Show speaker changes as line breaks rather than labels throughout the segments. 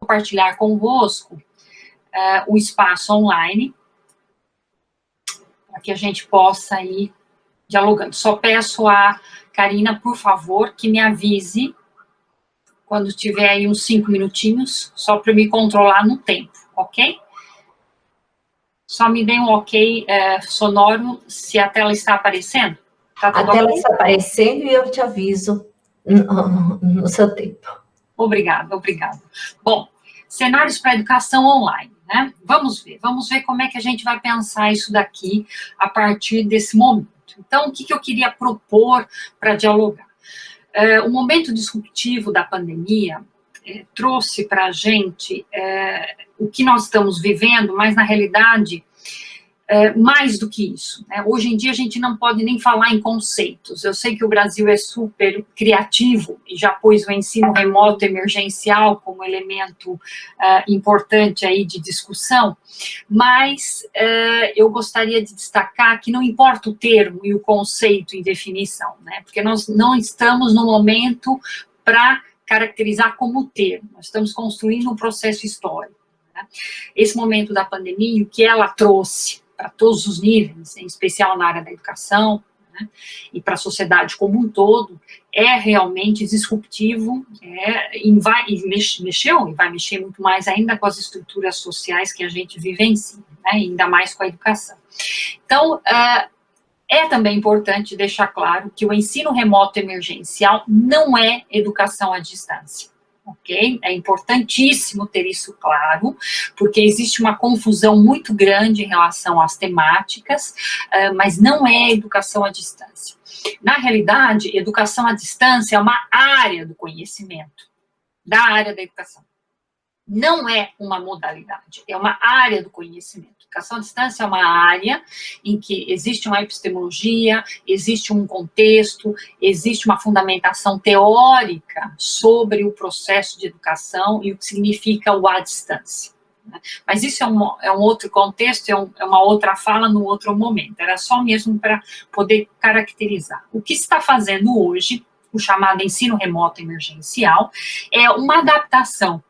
compartilhar convosco o espaço online, para que a gente possa ir dialogando. Só peço a Karina, por favor, que me avise quando tiver aí uns 5 minutinhos, só para me controlar no tempo, ok? Só me dê um ok sonoro se a tela está aparecendo. Tá tudo
a tela
okay?
está aparecendo e eu te aviso no seu tempo.
Obrigada, obrigada. Bom, cenários para educação online, né? Vamos ver como é que a gente vai pensar isso daqui a partir desse momento. Então, o que eu queria propor para dialogar? O momento disruptivo da pandemia trouxe para a gente o que nós estamos vivendo, mas na realidade, mais do que isso, né? Hoje em dia a gente não pode nem falar em conceitos. Eu sei que o Brasil é super criativo e já pôs o ensino remoto emergencial como elemento importante aí de discussão, mas eu gostaria de destacar que não importa o termo e o conceito em definição, né? Porque nós não estamos no momento para caracterizar como termo, nós estamos construindo um processo histórico, né? Esse momento da pandemia, o que ela trouxe para todos os níveis, em especial na área da educação, né, e para a sociedade como um todo, é realmente disruptivo, mexeu e vai mexer muito mais ainda com as estruturas sociais que a gente vivencia, né, ainda mais com a educação. Então, é também importante deixar claro que o ensino remoto emergencial não é educação à distância. Ok? É importantíssimo ter isso claro, porque existe uma confusão muito grande em relação às temáticas, mas não é educação à distância. Na realidade, educação à distância é uma área do conhecimento, da área da educação. Não é uma modalidade, é uma área do conhecimento. Educação à distância é uma área em que existe uma epistemologia, existe um contexto, existe uma fundamentação teórica sobre o processo de educação e o que significa o à distância. Mas isso é um outro contexto, é uma outra fala no outro momento. Era só mesmo para poder caracterizar. O que se está fazendo hoje, o chamado ensino remoto emergencial, é uma adaptação,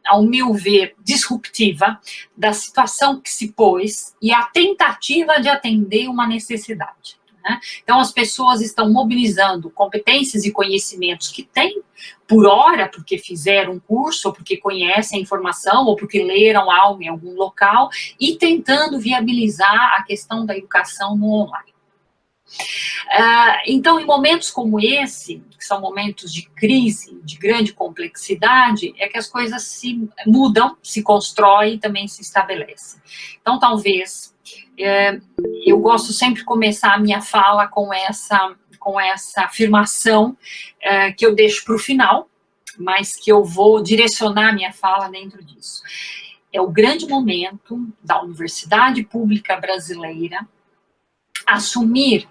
ao meu ver, disruptiva da situação que se pôs e a tentativa de atender uma necessidade, né? Então, as pessoas estão mobilizando competências e conhecimentos que têm, por hora, porque fizeram um curso, ou porque conhecem a informação, ou porque leram algo em algum local, e tentando viabilizar a questão da educação no online. Então, em momentos como esse, que são momentos de crise, de grande complexidade, é que as coisas se mudam, se constroem e também se estabelecem. Então, talvez, eu gosto sempre de começar a minha fala com essa afirmação que eu deixo para o final, mas que eu vou direcionar a minha fala dentro disso. É o grande momento da Universidade Pública Brasileira assumir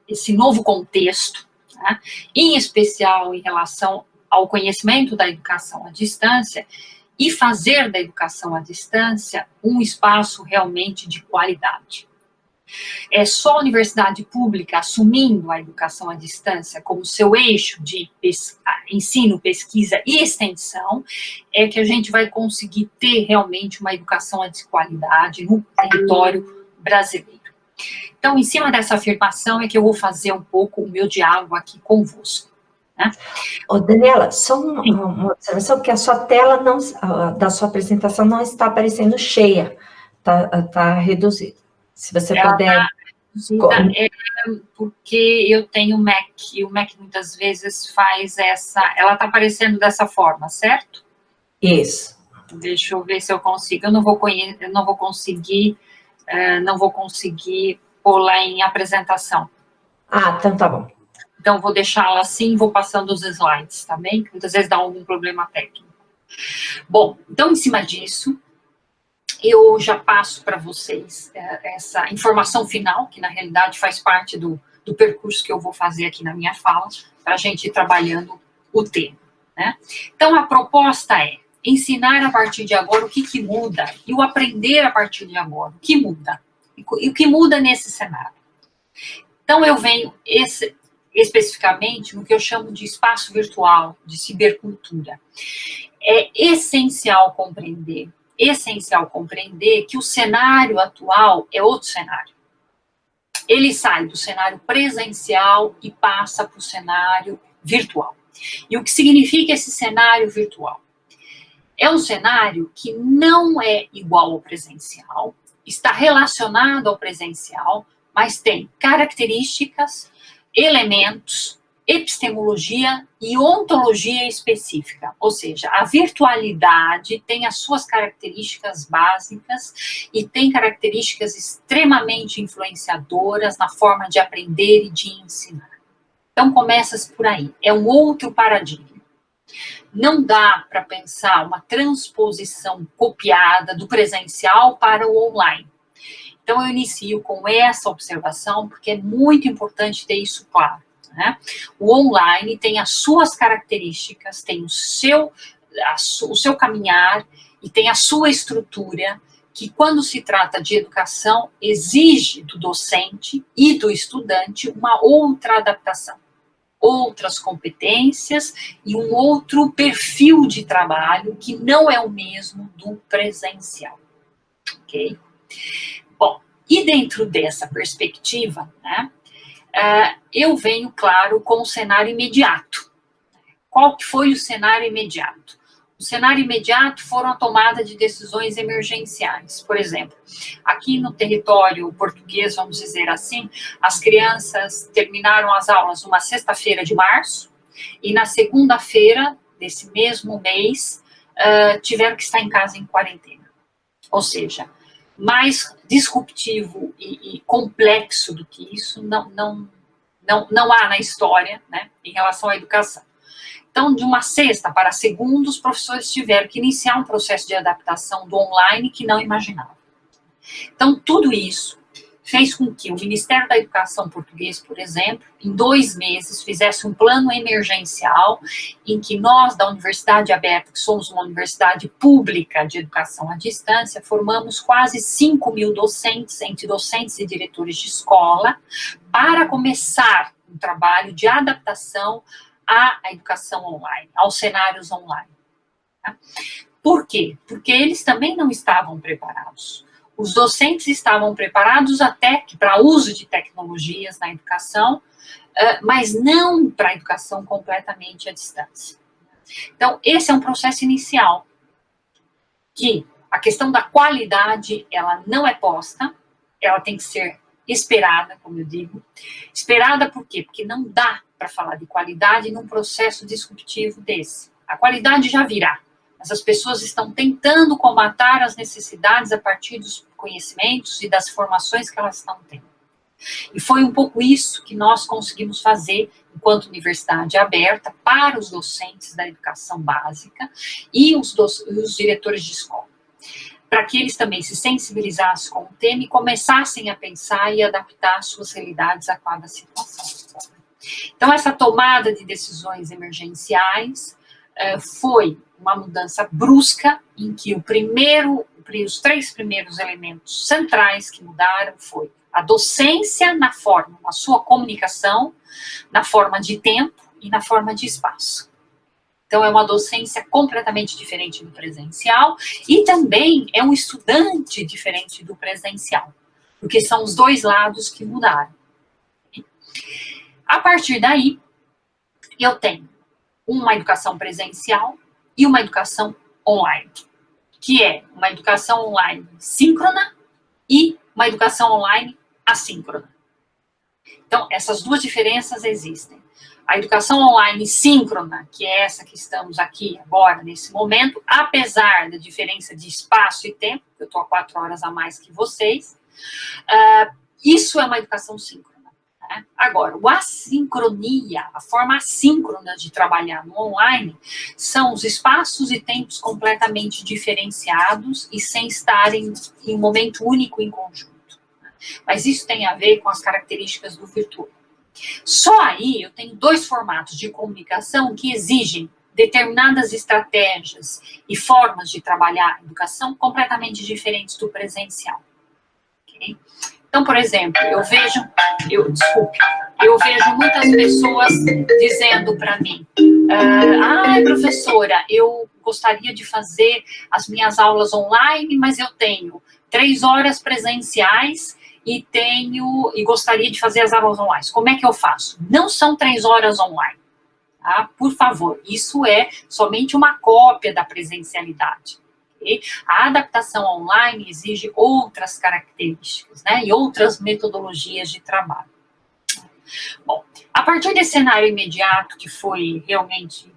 esse novo contexto, né, em especial em relação ao conhecimento da educação à distância, e fazer da educação à distância um espaço realmente de qualidade. É só a universidade pública assumindo a educação à distância como seu eixo de ensino, pesquisa e extensão, é que a gente vai conseguir ter realmente uma educação de qualidade no território brasileiro. Então, em cima dessa afirmação é que eu vou fazer um pouco o meu diálogo aqui convosco, né?
Daniela, só uma observação, que a sua tela da sua apresentação não está aparecendo cheia, está reduzida. Se você puder...
Porque eu tenho Mac, e o Mac muitas vezes faz ela está aparecendo dessa forma, certo?
Isso.
Deixa eu ver se eu consigo, eu não vou conseguir pôr lá em apresentação.
Então tá bom.
Então, vou deixá-la assim e vou passando os slides, tá bem? Muitas vezes dá algum problema técnico. Bom, então, em cima disso, eu já passo para vocês essa informação final, que na realidade faz parte do percurso que eu vou fazer aqui na minha fala, para a gente ir trabalhando o tema, né? Então, a proposta é ensinar a partir de agora o que muda, e o aprender a partir de agora, o que muda, e o que muda nesse cenário. Então, eu venho, especificamente no que eu chamo de espaço virtual, de cibercultura. É essencial compreender que o cenário atual é outro cenário. Ele sai do cenário presencial e passa para o cenário virtual. E o que significa esse cenário virtual? É um cenário que não é igual ao presencial, está relacionado ao presencial, mas tem características, elementos, epistemologia e ontologia específica. Ou seja, a virtualidade tem as suas características básicas e tem características extremamente influenciadoras na forma de aprender e de ensinar. Então, começa por aí. É um outro paradigma. Não dá para pensar uma transposição copiada do presencial para o online. Então, eu inicio com essa observação, porque é muito importante ter isso claro, né? O online tem as suas características, tem o seu caminhar e tem a sua estrutura, que quando se trata de educação, exige do docente e do estudante uma outra adaptação, outras competências e um outro perfil de trabalho que não é o mesmo do presencial, ok? Bom, e dentro dessa perspectiva, né, eu venho, claro, com o cenário imediato. Qual que foi o cenário imediato? O cenário imediato foram a tomada de decisões emergenciais. Por exemplo, aqui no território português, vamos dizer assim, as crianças terminaram as aulas numa sexta-feira de março e na segunda-feira desse mesmo mês tiveram que estar em casa em quarentena. Ou seja, mais disruptivo e complexo do que isso não há na história, né, em relação à educação. Então, de uma sexta para segunda, os professores tiveram que iniciar um processo de adaptação do online que não imaginavam. Então, tudo isso fez com que o Ministério da Educação português, por exemplo, em 2 meses, fizesse um plano emergencial em que nós, da Universidade Aberta, que somos uma universidade pública de educação à distância, formamos quase 5.000 docentes, entre docentes e diretores de escola, para começar um trabalho de adaptação à educação online, aos cenários online. Tá? Por quê? Porque eles também não estavam preparados. Os docentes estavam preparados até para uso de tecnologias na educação, mas não para a educação completamente à distância. Então, esse é um processo inicial, que a questão da qualidade, ela não é posta, ela tem que ser esperada, como eu digo. Esperada por quê? Porque não dá para falar de qualidade num processo disruptivo desse. A qualidade já virá, mas as pessoas estão tentando comatar as necessidades a partir dos conhecimentos e das formações que elas estão tendo. E foi um pouco isso que nós conseguimos fazer enquanto universidade aberta para os docentes da educação básica e os diretores de escola, para que eles também se sensibilizassem com o tema e começassem a pensar e adaptar suas realidades a cada situação. Então, essa tomada de decisões emergenciais foi uma mudança brusca, em que os 3 primeiros elementos centrais que mudaram foi a docência na sua comunicação, na forma de tempo e na forma de espaço. Então, é uma docência completamente diferente do presencial e também é um estudante diferente do presencial, porque são os 2 lados que mudaram. A partir daí, eu tenho uma educação presencial e uma educação online, que é uma educação online síncrona e uma educação online assíncrona. Então, essas 2 diferenças existem. A educação online síncrona, que é essa que estamos aqui agora, nesse momento, apesar da diferença de espaço e tempo, eu estou há 4 horas a mais que vocês, isso é uma educação síncrona. Né? Agora, a assincronia, a forma assíncrona de trabalhar no online, são os espaços e tempos completamente diferenciados e sem estarem em um momento único em conjunto. Mas isso tem a ver com as características do virtual. Só aí eu tenho 2 formatos de comunicação que exigem determinadas estratégias e formas de trabalhar a educação completamente diferentes do presencial. Okay? Então, por exemplo, eu eu vejo muitas pessoas dizendo para mim, professora, eu gostaria de fazer as minhas aulas online, mas eu tenho 3 horas presenciais e gostaria de fazer as aulas online. Como é que eu faço? Não são 3 horas online, tá? Por favor, isso é somente uma cópia da presencialidade. Okay? A adaptação online exige outras características, né, e outras metodologias de trabalho. Bom, a partir desse cenário imediato, que foi realmente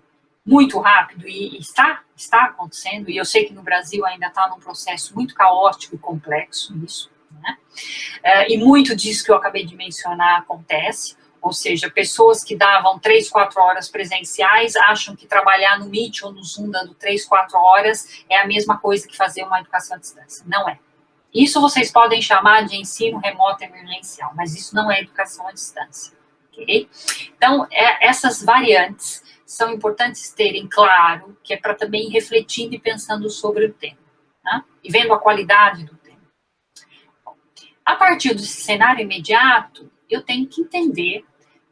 muito rápido e está acontecendo, e eu sei que no Brasil ainda está num processo muito caótico e complexo isso, né? E muito disso que eu acabei de mencionar acontece, ou seja, pessoas que davam 3, 4 horas presenciais acham que trabalhar no Meet ou no Zoom dando 3, 4 horas é a mesma coisa que fazer uma educação à distância. Não é. Isso vocês podem chamar de ensino remoto emergencial, mas isso não é educação à distância. Okay? Então, essas variantes são importantes terem claro, que é para também ir refletindo e pensando sobre o tema, né? E vendo a qualidade do tema. Bom, a partir desse cenário imediato, eu tenho que entender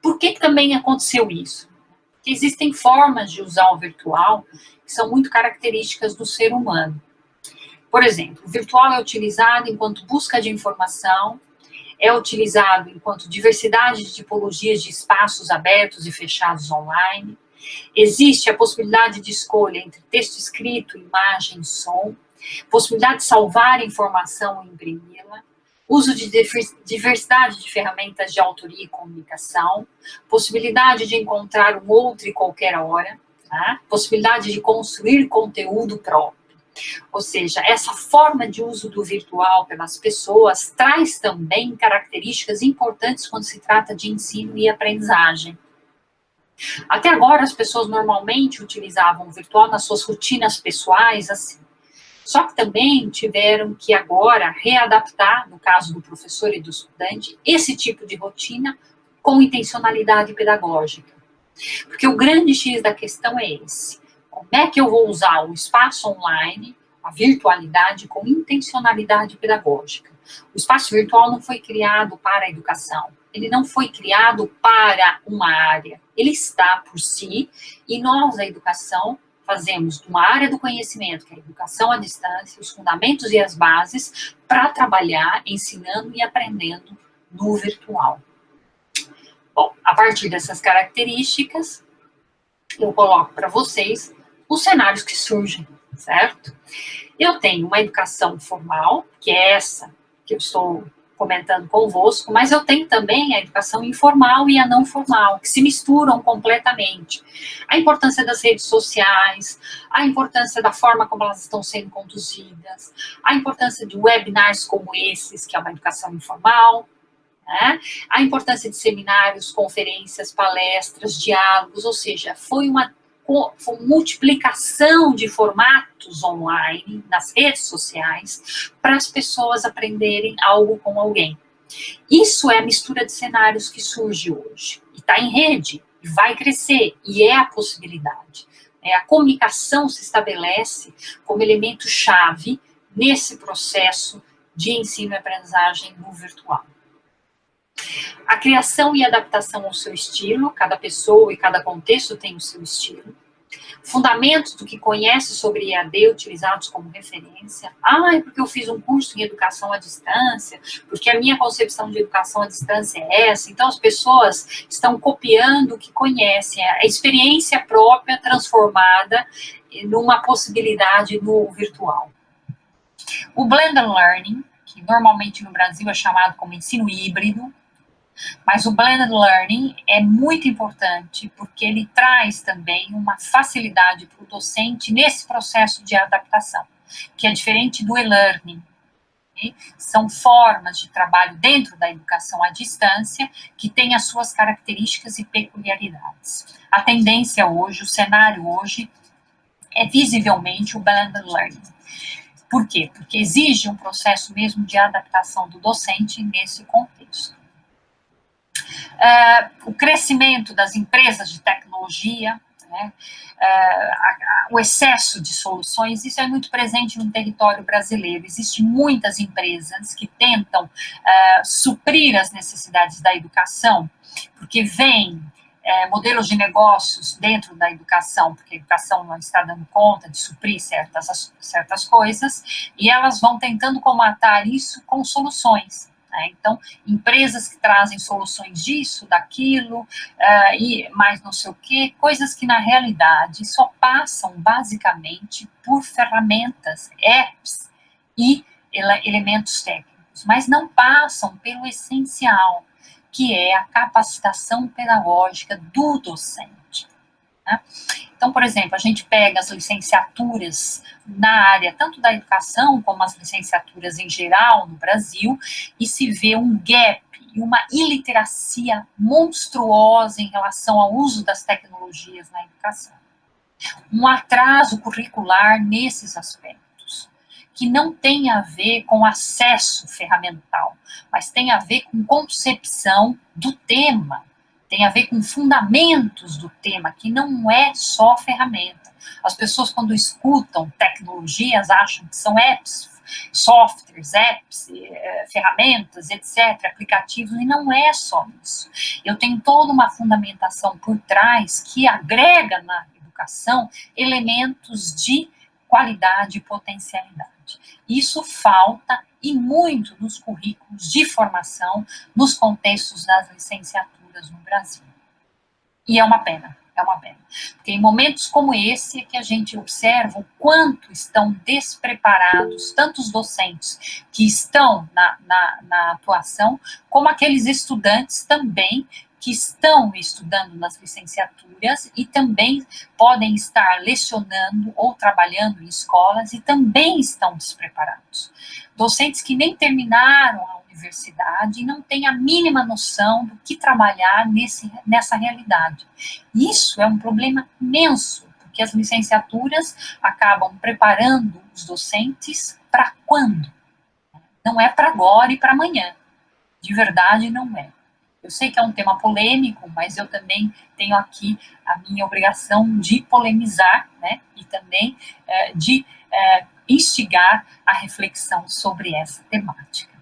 por que também aconteceu isso. Porque existem formas de usar o virtual que são muito características do ser humano. Por exemplo, o virtual é utilizado enquanto busca de informação, é utilizado enquanto diversidade de tipologias de espaços abertos e fechados online. Existe a possibilidade de escolha entre texto escrito, imagem, som, possibilidade de salvar informação e imprimi-la, uso de diversidade de ferramentas de autoria e comunicação, possibilidade de encontrar um outro em qualquer hora, tá? Possibilidade de construir conteúdo próprio. Ou seja, essa forma de uso do virtual pelas pessoas traz também características importantes quando se trata de ensino e aprendizagem. Até agora, as pessoas normalmente utilizavam o virtual nas suas rotinas pessoais, assim. Só que também tiveram que agora readaptar, no caso do professor e do estudante, esse tipo de rotina com intencionalidade pedagógica. Porque o grande X da questão é esse. Como é que eu vou usar o espaço online, a virtualidade, com intencionalidade pedagógica? O espaço virtual não foi criado para a educação. Ele não foi criado para uma área. Ele está por si, e nós, a educação, fazemos uma área do conhecimento, que é a educação à distância, os fundamentos e as bases, para trabalhar ensinando e aprendendo no virtual. Bom, a partir dessas características, eu coloco para vocês os cenários que surgem, certo? Eu tenho uma educação formal, que é essa que eu estou comentando convosco, mas eu tenho também a educação informal e a não formal, que se misturam completamente. A importância das redes sociais, a importância da forma como elas estão sendo conduzidas, a importância de webinars como esses, que é uma educação informal, né? A importância de seminários, conferências, palestras, diálogos, ou seja, foi uma multiplicação de formatos online nas redes sociais para as pessoas aprenderem algo com alguém. Isso é a mistura de cenários que surge hoje. E está em rede, e vai crescer, e é a possibilidade. A comunicação se estabelece como elemento-chave nesse processo de ensino e aprendizagem no virtual. A criação e adaptação ao seu estilo, cada pessoa e cada contexto tem o seu estilo. Fundamentos do que conhece sobre EAD utilizados como referência. Porque eu fiz um curso em educação à distância, porque a minha concepção de educação à distância é essa. Então, as pessoas estão copiando o que conhecem, a experiência própria transformada numa possibilidade no virtual. O Blended Learning, que normalmente no Brasil é chamado como ensino híbrido, mas o Blended Learning é muito importante porque ele traz também uma facilidade para o docente nesse processo de adaptação, que é diferente do e-learning. Okay? São formas de trabalho dentro da educação à distância que têm as suas características e peculiaridades. A tendência hoje, o cenário hoje, é visivelmente o Blended Learning. Por quê? Porque exige um processo mesmo de adaptação do docente nesse contexto. O crescimento das empresas de tecnologia, né? O excesso de soluções, isso é muito presente no território brasileiro. Existem muitas empresas que tentam suprir as necessidades da educação, porque vem modelos de negócios dentro da educação, porque a educação não está dando conta de suprir certas coisas, e elas vão tentando comatar isso com soluções. Então, empresas que trazem soluções disso, daquilo, e mais não sei o quê, coisas que na realidade só passam basicamente por ferramentas, apps e elementos técnicos, mas não passam pelo essencial, que é a capacitação pedagógica do docente. Né? Então, por exemplo, a gente pega as licenciaturas na área tanto da educação como as licenciaturas em geral no Brasil e se vê um gap e uma iliteracia monstruosa em relação ao uso das tecnologias na educação. Um atraso curricular nesses aspectos, que não tem a ver com acesso ferramental, mas tem a ver com concepção do tema, tem a ver com fundamentos do tema, que não é só ferramenta. As pessoas, quando escutam tecnologias, acham que são apps, softwares, apps, ferramentas, etc., aplicativos, e não é só isso. Eu tenho toda uma fundamentação por trás que agrega na educação elementos de qualidade e potencialidade. Isso falta e muito nos currículos de formação, nos contextos das licenciaturas no Brasil. E é uma pena, porque em momentos como esse é que a gente observa o quanto estão despreparados tanto os docentes que estão na atuação, como aqueles estudantes também que estão estudando nas licenciaturas e também podem estar lecionando ou trabalhando em escolas e também estão despreparados. Docentes que nem terminaram a universidade e não têm a mínima noção do que trabalhar nessa realidade. Isso é um problema imenso, porque as licenciaturas acabam preparando os docentes para quando? Não é para agora e para amanhã. De verdade, não é. Eu sei que é um tema polêmico, mas eu também tenho aqui a minha obrigação de polemizar, né, e também de instigar a reflexão sobre essa temática.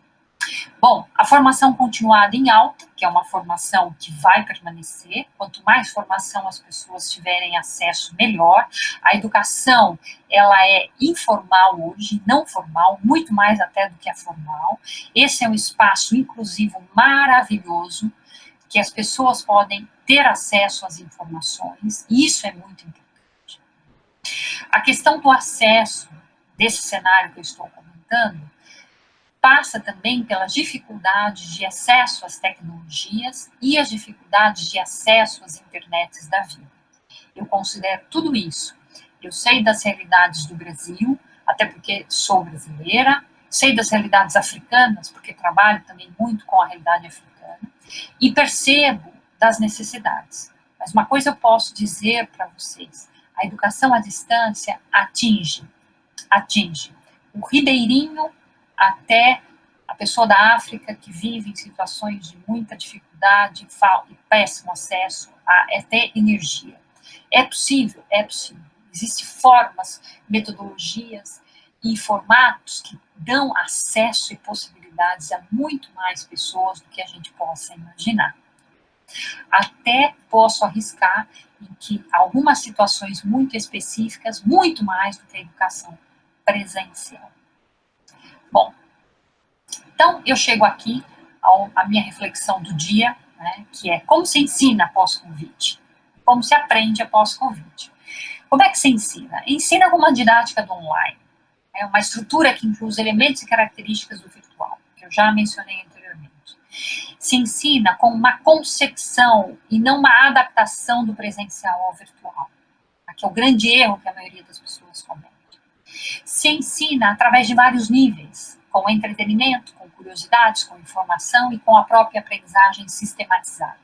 Bom, a formação continuada em alta, que é uma formação que vai permanecer, quanto mais formação as pessoas tiverem acesso, melhor. A educação, ela é informal hoje, não formal, muito mais até do que a formal. Esse é um espaço inclusivo maravilhoso, que as pessoas podem ter acesso às informações, e isso é muito importante. A questão do acesso, desse cenário que eu estou comentando, passa também pelas dificuldades de acesso às tecnologias e as dificuldades de acesso às internets da vida. Eu considero tudo isso. Eu sei das realidades do Brasil, até porque sou brasileira, sei das realidades africanas, porque trabalho também muito com a realidade africana, e percebo das necessidades. Mas uma coisa eu posso dizer para vocês, a educação à distância atinge o ribeirinho até a pessoa da África que vive em situações de muita dificuldade e péssimo acesso a até energia. É possível. Existem formas, metodologias e formatos que dão acesso e possibilidades a muito mais pessoas do que a gente possa imaginar. Até posso arriscar em que algumas situações muito específicas, muito mais do que a educação presencial. Bom, então eu chego aqui à minha reflexão do dia, né, que é como se ensina após Covid, como se aprende após Covid. Como é que se ensina? Ensina com uma didática do online, uma estrutura que inclui os elementos e características do virtual, que eu já mencionei anteriormente. Se ensina com uma concepção e não uma adaptação do presencial ao virtual, que é o grande erro que a maioria das pessoas comete. Se ensina através de vários níveis, com entretenimento, com curiosidades, com informação e com a própria aprendizagem sistematizada.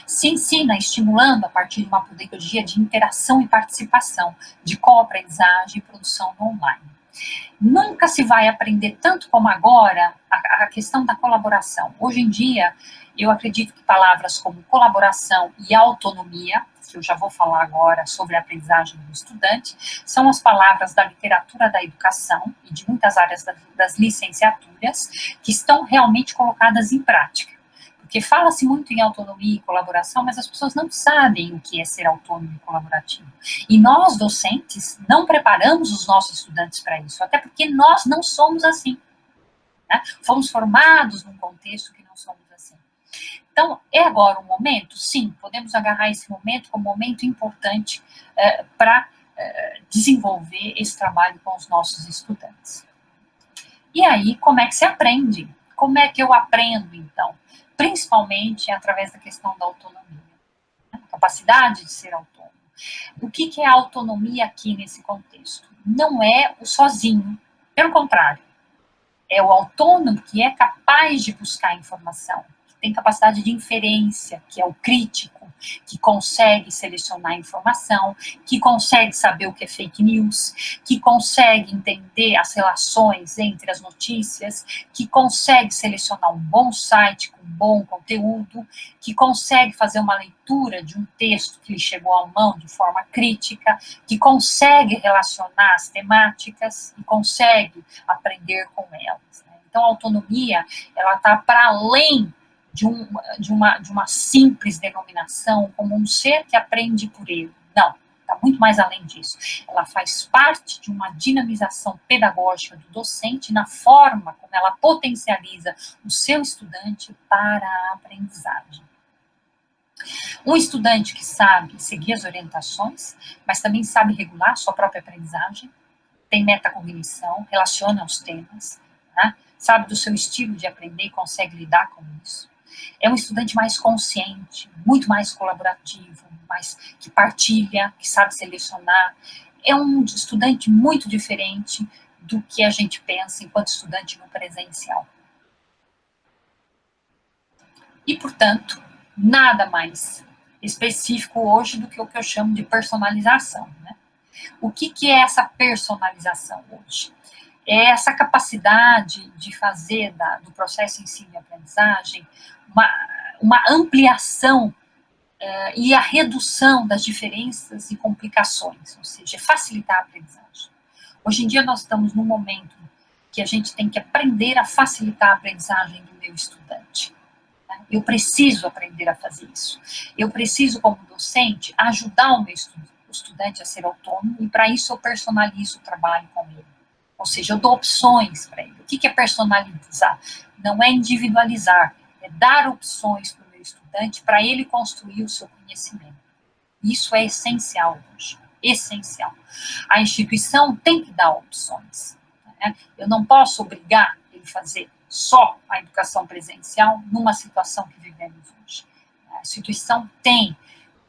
Se ensina estimulando a partir de uma pedagogia de interação e participação, de co-aprendizagem e produção no online. Nunca se vai aprender tanto como agora a questão da colaboração. Hoje em dia, eu acredito que palavras como colaboração e autonomia que eu já vou falar agora sobre a aprendizagem do estudante, são as palavras da literatura da educação e de muitas áreas das licenciaturas que estão realmente colocadas em prática. Porque fala-se muito em autonomia e colaboração, mas as pessoas não sabem o que é ser autônomo e colaborativo. E nós, docentes, não preparamos os nossos estudantes para isso, até porque nós não somos assim. Né? Fomos formados num contexto que não somos assim. Então, é agora o momento? Sim, podemos agarrar esse momento como um momento importante para desenvolver esse trabalho com os nossos estudantes. E aí, como é que se aprende? Como é que eu aprendo, então? Principalmente através da questão da autonomia, né? A capacidade de ser autônomo. O que é a autonomia aqui nesse contexto? Não é o sozinho, pelo contrário, é o autônomo que é capaz de buscar informação, que tem capacidade de inferência, que é o crítico, que consegue selecionar informação, que consegue saber o que é fake news, que consegue entender as relações entre as notícias, que consegue selecionar um bom site com bom conteúdo, que consegue fazer uma leitura de um texto que lhe chegou à mão de forma crítica, que consegue relacionar as temáticas e consegue aprender com elas. Né? Então, a autonomia, ela está para além de uma simples denominação como um ser que aprende por ele. Não, está muito mais além disso. Ela faz parte de uma dinamização pedagógica do docente na forma como ela potencializa o seu estudante para a aprendizagem. Um estudante que sabe seguir as orientações, mas também sabe regular sua própria aprendizagem, tem metacognição, relaciona os temas, né? Sabe do seu estilo de aprender e consegue lidar com isso. É um estudante mais consciente, muito mais colaborativo, mais que partilha, que sabe selecionar. É um estudante muito diferente do que a gente pensa enquanto estudante no presencial. E, portanto, nada mais específico hoje do que o que eu chamo de personalização. Né? O que é essa personalização hoje? É essa capacidade de fazer do processo ensino e aprendizagem uma ampliação e a redução das diferenças e complicações, ou seja, facilitar a aprendizagem. Hoje em dia nós estamos num momento que a gente tem que aprender a facilitar a aprendizagem do meu estudante. Eu preciso aprender a fazer isso. Eu preciso, como docente, ajudar o meu estudante a ser autônomo e, para isso, eu personalizo o trabalho com ele. Ou seja, eu dou opções para ele. O que é personalizar? Não é individualizar, é dar opções para o meu estudante para ele construir o seu conhecimento. Isso é essencial hoje. Essencial. A instituição tem que dar opções. Né? Eu não posso obrigar ele a fazer só a educação presencial numa situação que vivemos hoje. A instituição tem,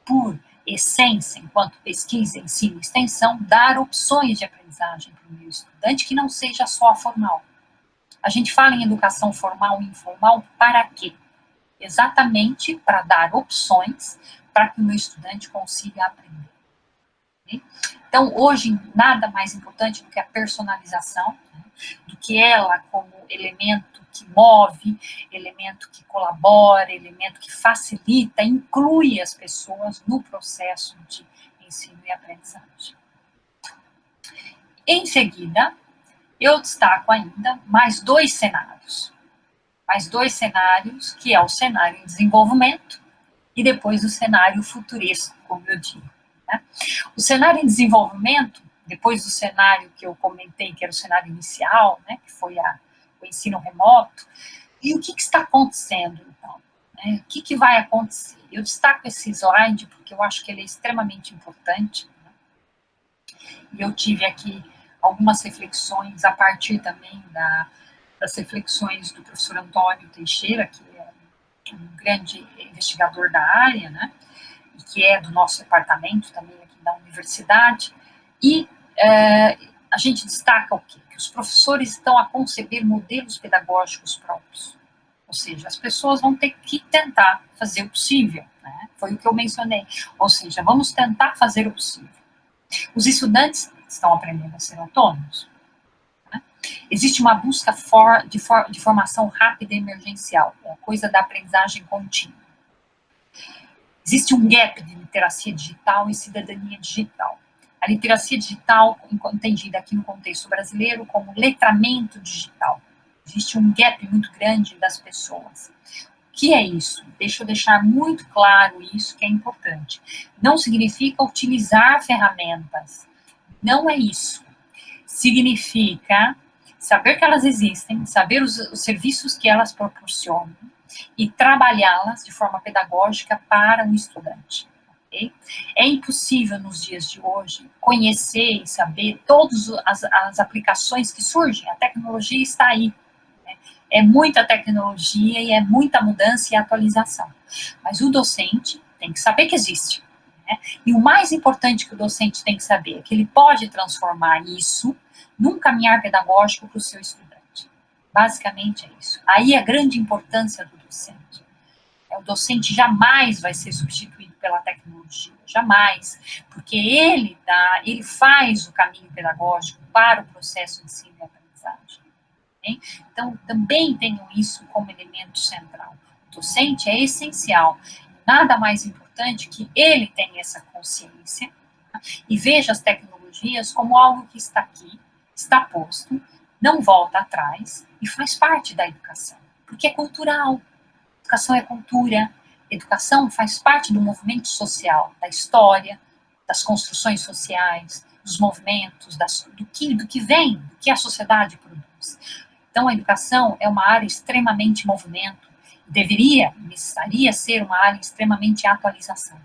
por essência, enquanto pesquisa, ensino e extensão, dar opções de aprendizagem para o meu estudante que não seja só a formal. A gente fala em educação formal e informal para quê? Exatamente para dar opções para que o meu estudante consiga aprender. Então, hoje, nada mais importante do que a personalização, né, do que ela como elemento que move, elemento que colabora, elemento que facilita, inclui as pessoas no processo de ensino e aprendizagem. Em seguida, eu destaco ainda mais dois cenários. Mais dois cenários, que é o cenário em desenvolvimento e depois o cenário futuresco, como eu digo. Né? O cenário em desenvolvimento, depois do cenário que eu comentei, que era o cenário inicial, né, que foi o ensino remoto, e o que está acontecendo, então? Né? O que vai acontecer? Eu destaco esse slide porque eu acho que ele é extremamente importante, né? E eu tive aqui algumas reflexões a partir também das reflexões do professor Antônio Teixeira, que é um grande investigador da área, né? E que é do nosso departamento também aqui da universidade, e a gente destaca o quê? Que os professores estão a conceber modelos pedagógicos próprios, ou seja, as pessoas vão ter que tentar fazer o possível, né? Foi o que eu mencionei, ou seja, vamos tentar fazer o possível. Os estudantes estão aprendendo a ser autônomos, né? Existe uma busca de formação rápida e emergencial, é a coisa da aprendizagem contínua. Existe um gap de literacia digital e cidadania digital. A literacia digital, entendida aqui no contexto brasileiro como letramento digital. Existe um gap muito grande das pessoas. O que é isso? Deixa eu deixar muito claro isso, que é importante. Não significa utilizar ferramentas. Não é isso. Significa saber que elas existem, saber os serviços que elas proporcionam e trabalhá-las de forma pedagógica para o estudante. Okay? É impossível, nos dias de hoje, conhecer e saber todas as aplicações que surgem. A tecnologia está aí. É muita tecnologia e é muita mudança e atualização. Mas o docente tem que saber que existe. Né? E o mais importante que o docente tem que saber é que ele pode transformar isso num caminhar pedagógico para o seu estudante. Basicamente é isso. Aí a grande importância do docente. O docente jamais vai ser substituído pela tecnologia, jamais, porque ele faz o caminho pedagógico para o processo de ensino e aprendizagem. Então, também tenham isso como elemento central. O docente é essencial. Nada mais importante que ele tenha essa consciência, tá? E veja as tecnologias como algo que está aqui, está posto, não volta atrás e faz parte da educação, porque é cultural. Educação é cultura. Educação faz parte do movimento social, da história, das construções sociais, dos movimentos, do que vem, do que a sociedade produz. Então, a educação é uma área extremamente movimento, necessaria ser uma área extremamente atualização.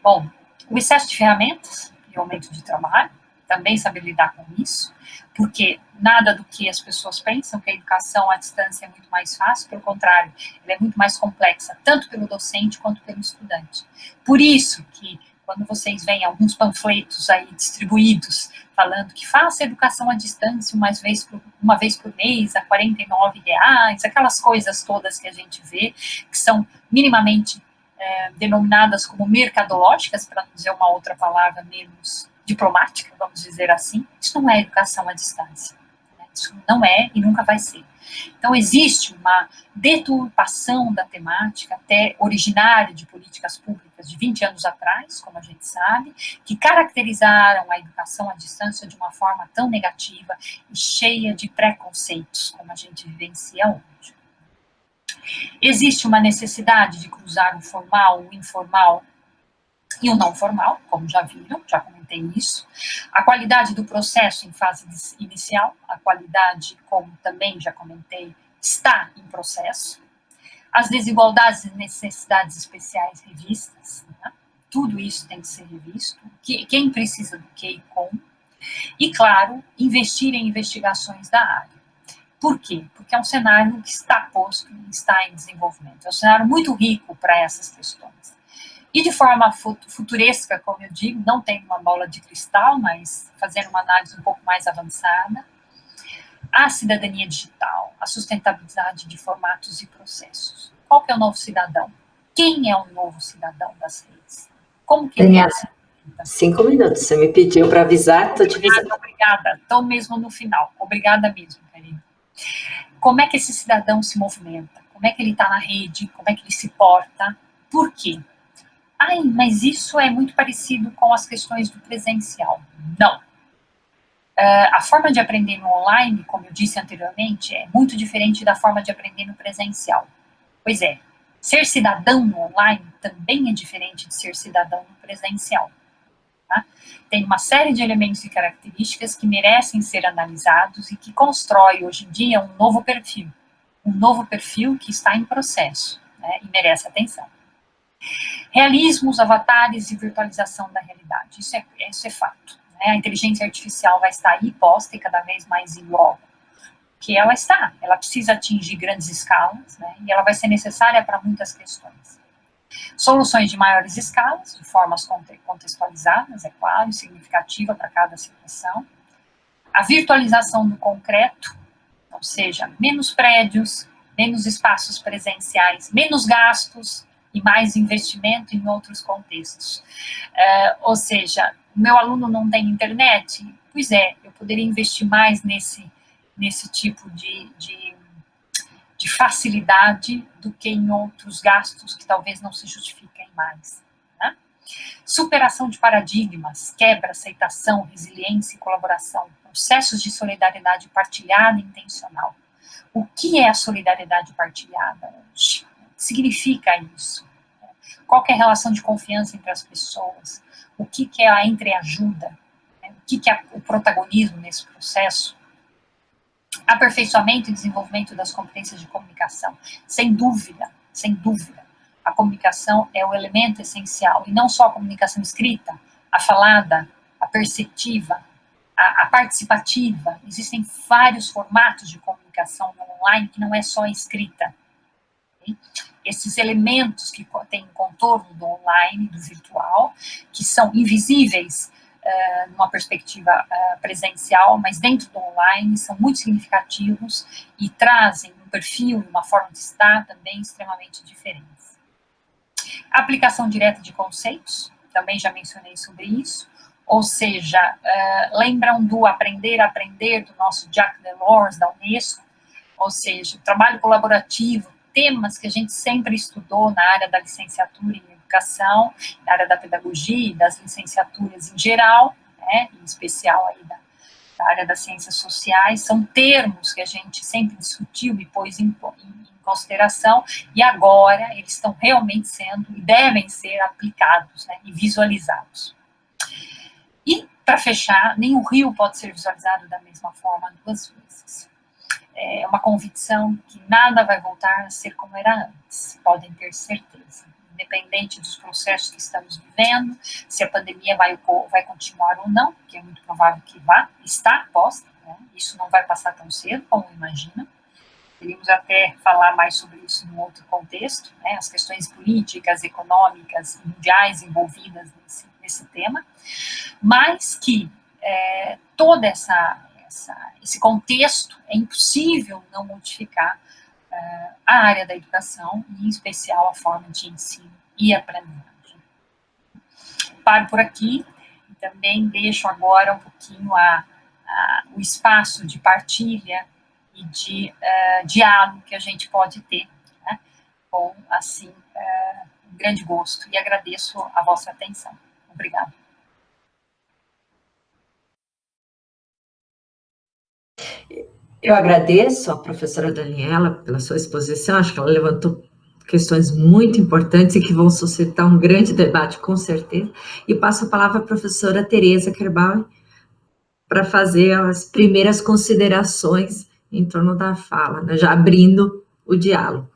Bom, o excesso de ferramentas e o aumento de trabalho, também saber lidar com isso, porque nada do que as pessoas pensam que a educação à distância é muito mais fácil, pelo contrário, ela é muito mais complexa, tanto pelo docente quanto pelo estudante. Por isso que, quando vocês veem alguns panfletos aí distribuídos, falando que faça educação à distância uma vez por mês, a R$49, aquelas coisas todas que a gente vê, que são minimamente denominadas como mercadológicas, para não dizer uma outra palavra menos diplomática, vamos dizer assim, isso não é educação à distância. Né? Isso não é e nunca vai ser. Então, existe uma deturpação da temática, até originária de políticas públicas de 20 anos atrás, como a gente sabe, que caracterizaram a educação à distância de uma forma tão negativa e cheia de preconceitos, como a gente vivencia hoje. Existe uma necessidade de cruzar o formal, o informal e o não formal, como já viram, já comentei isso. A qualidade do processo em fase inicial, a qualidade, como também já comentei, está em processo. As desigualdades e necessidades especiais revistas, né? Tudo isso tem que ser revisto. Quem precisa do que e como. E, claro, investir em investigações da área. Por quê? Porque é um cenário que está posto e está em desenvolvimento. É um cenário muito rico para essas questões. E de forma futuresca, como eu digo, não tem uma bola de cristal, mas fazendo uma análise um pouco mais avançada, a cidadania digital, a sustentabilidade de formatos e processos. Qual que é o novo cidadão? Quem é o novo cidadão das redes? Como que
Daniela, 5 minutos, você me pediu para avisar, estou te avisando.
Obrigada, estou mesmo no final. Obrigada mesmo, Karine. Como é que esse cidadão se movimenta? Como é que ele está na rede? Como é que ele se porta? Por quê? Ai, mas isso é muito parecido com as questões do presencial. Não. A forma de aprender no online, como eu disse anteriormente, é muito diferente da forma de aprender no presencial. Pois é, ser cidadão no online também é diferente de ser cidadão no presencial. Tá? Tem uma série de elementos e características que merecem ser analisados e que constrói, hoje em dia, um novo perfil que está em processo, né, e merece atenção. Realismos, avatares e virtualização da realidade. Isso é fato. Né? A inteligência artificial vai estar aí posta e cada vez mais em logo. Que ela está. Ela precisa atingir grandes escalas, né? E ela vai ser necessária para muitas questões. Soluções de maiores escalas, de formas contextualizadas, é claro, e significativa para cada situação. A virtualização do concreto, ou seja, menos prédios, menos espaços presenciais, menos gastos, e mais investimento em outros contextos. Ou seja, meu aluno não tem internet? Pois é, eu poderia investir mais nesse tipo de de facilidade do que em outros gastos que talvez não se justifiquem mais. Né? Superação de paradigmas, quebra, aceitação, resiliência e colaboração, processos de solidariedade partilhada e intencional. O que é a solidariedade partilhada hoje? O que significa isso? Qual que é a relação de confiança entre as pessoas? O que é a entreajuda? O que é o protagonismo nesse processo? Aperfeiçoamento e desenvolvimento das competências de comunicação. Sem dúvida, sem dúvida. A comunicação é o elemento essencial, e não só a comunicação escrita, a falada, a perceptiva, a participativa. Existem vários formatos de comunicação no online que não é só escrita. Okay? Esses elementos que têm contorno do online, do virtual, que são invisíveis numa perspectiva presencial, mas dentro do online são muito significativos e trazem um perfil e uma forma de estar também extremamente diferentes. Aplicação direta de conceitos, também já mencionei sobre isso, ou seja, lembram do aprender a aprender do nosso Jacques Delors, da Unesco, ou seja, trabalho colaborativo, temas que a gente sempre estudou na área da licenciatura em educação, na área da pedagogia e das licenciaturas em geral, né, em especial aí da área das ciências sociais, são termos que a gente sempre discutiu e pôs em consideração, e agora eles estão realmente sendo e devem ser aplicados, né, e visualizados. E, para fechar, nenhum rio pode ser visualizado da mesma forma duas vezes. É uma convicção que nada vai voltar a ser como era antes, podem ter certeza. Independente dos processos que estamos vivendo, se a pandemia vai continuar ou não, que é muito provável que vá, está posta, né? Isso não vai passar tão cedo como imagina. Teríamos até falar mais sobre isso num outro contexto, né? As questões políticas, econômicas, mundiais envolvidas nesse tema, mas que todo esse contexto é impossível não modificar a área da educação, e em especial a forma de ensino e aprendizagem. Paro por aqui e também deixo agora um pouquinho o espaço de partilha e de diálogo que a gente pode ter, né, com, assim, um grande gosto, e agradeço a vossa atenção. Obrigada.
Eu agradeço a professora Daniela pela sua exposição, acho que ela levantou questões muito importantes e que vão suscitar um grande debate, com certeza, e passo a palavra à professora Tereza Kerbauer para fazer as primeiras considerações em torno da fala, né, já abrindo o diálogo.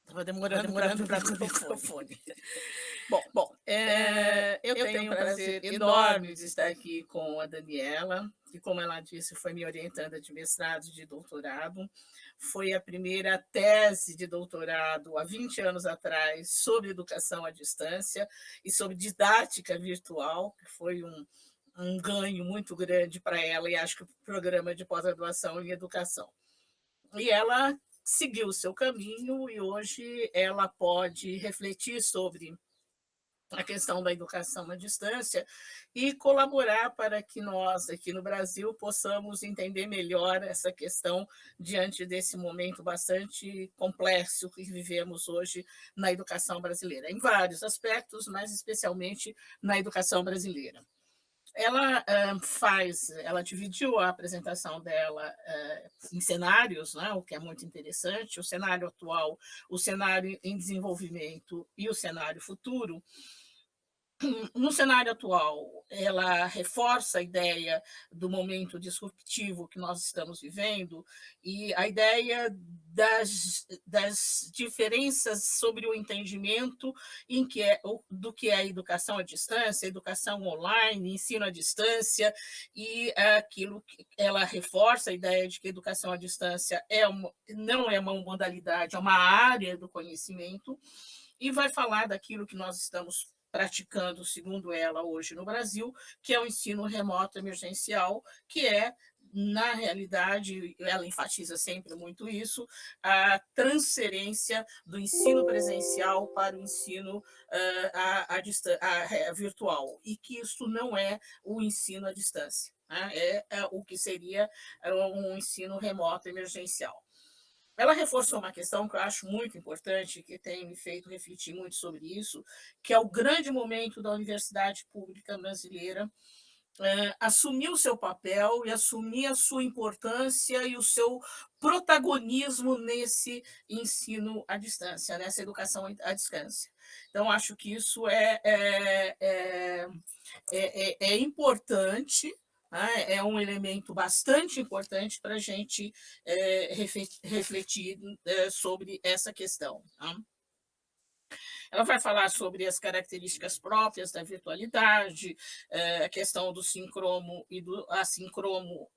Estava demorando para abrir o microfone. Bom, eu tenho um prazer enorme de estar aqui com a Daniela, que, como ela disse, foi minha orientanda de mestrado e de doutorado. Foi a primeira tese de doutorado, há 20 anos atrás, sobre educação à distância e sobre didática virtual, que foi um ganho muito grande para ela, e acho que o programa de pós-graduação em educação. E ela seguiu o seu caminho, e hoje ela pode refletir sobre a questão da educação à distância e colaborar para que nós, aqui no Brasil, possamos entender melhor essa questão diante desse momento bastante complexo que vivemos hoje na educação brasileira, em vários aspectos, mas especialmente na educação brasileira. Ela dividiu a apresentação dela em cenários, né, o que é muito interessante, o cenário atual, o cenário em desenvolvimento e o cenário futuro. No cenário atual, ela reforça a ideia do momento disruptivo que nós estamos vivendo e a ideia das diferenças sobre o entendimento do que é a educação à distância, educação online, ensino à distância, e aquilo que ela reforça a ideia de que a educação à distância não é uma modalidade, é uma área do conhecimento, e vai falar daquilo que nós estamos praticando, segundo ela, hoje no Brasil, que é o ensino remoto emergencial, que é na realidade, ela enfatiza sempre muito isso, a transferência do ensino presencial para o ensino virtual, e que isso não é o ensino à distância, né? É o que seria um ensino remoto emergencial. Ela reforçou uma questão que eu acho muito importante, que tem me feito refletir muito sobre isso, que é o grande momento da universidade pública brasileira assumir o seu papel e assumir a sua importância e o seu protagonismo nesse ensino à distância, nessa educação à distância. Então, acho que isso é importante, né? É um elemento bastante importante para a gente refletir sobre essa questão. Tá? Ela vai falar sobre as características próprias da virtualidade, a questão do sincromo e do assincromo,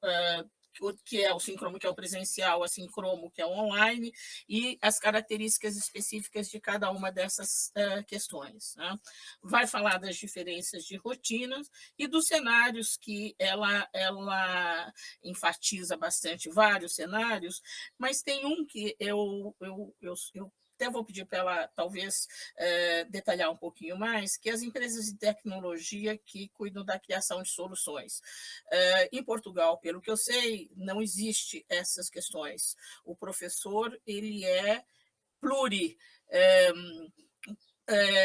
que é o sincromo, que é o presencial, assincromo, que é o online, e as características específicas de cada uma dessas questões. Né? Vai falar das diferenças de rotinas e dos cenários, que ela enfatiza bastante vários cenários, mas tem um que eu até vou pedir para ela, talvez, detalhar um pouquinho mais, que as empresas de tecnologia que cuidam da criação de soluções. Em Portugal, pelo que eu sei, não existe essas questões. O professor, ele é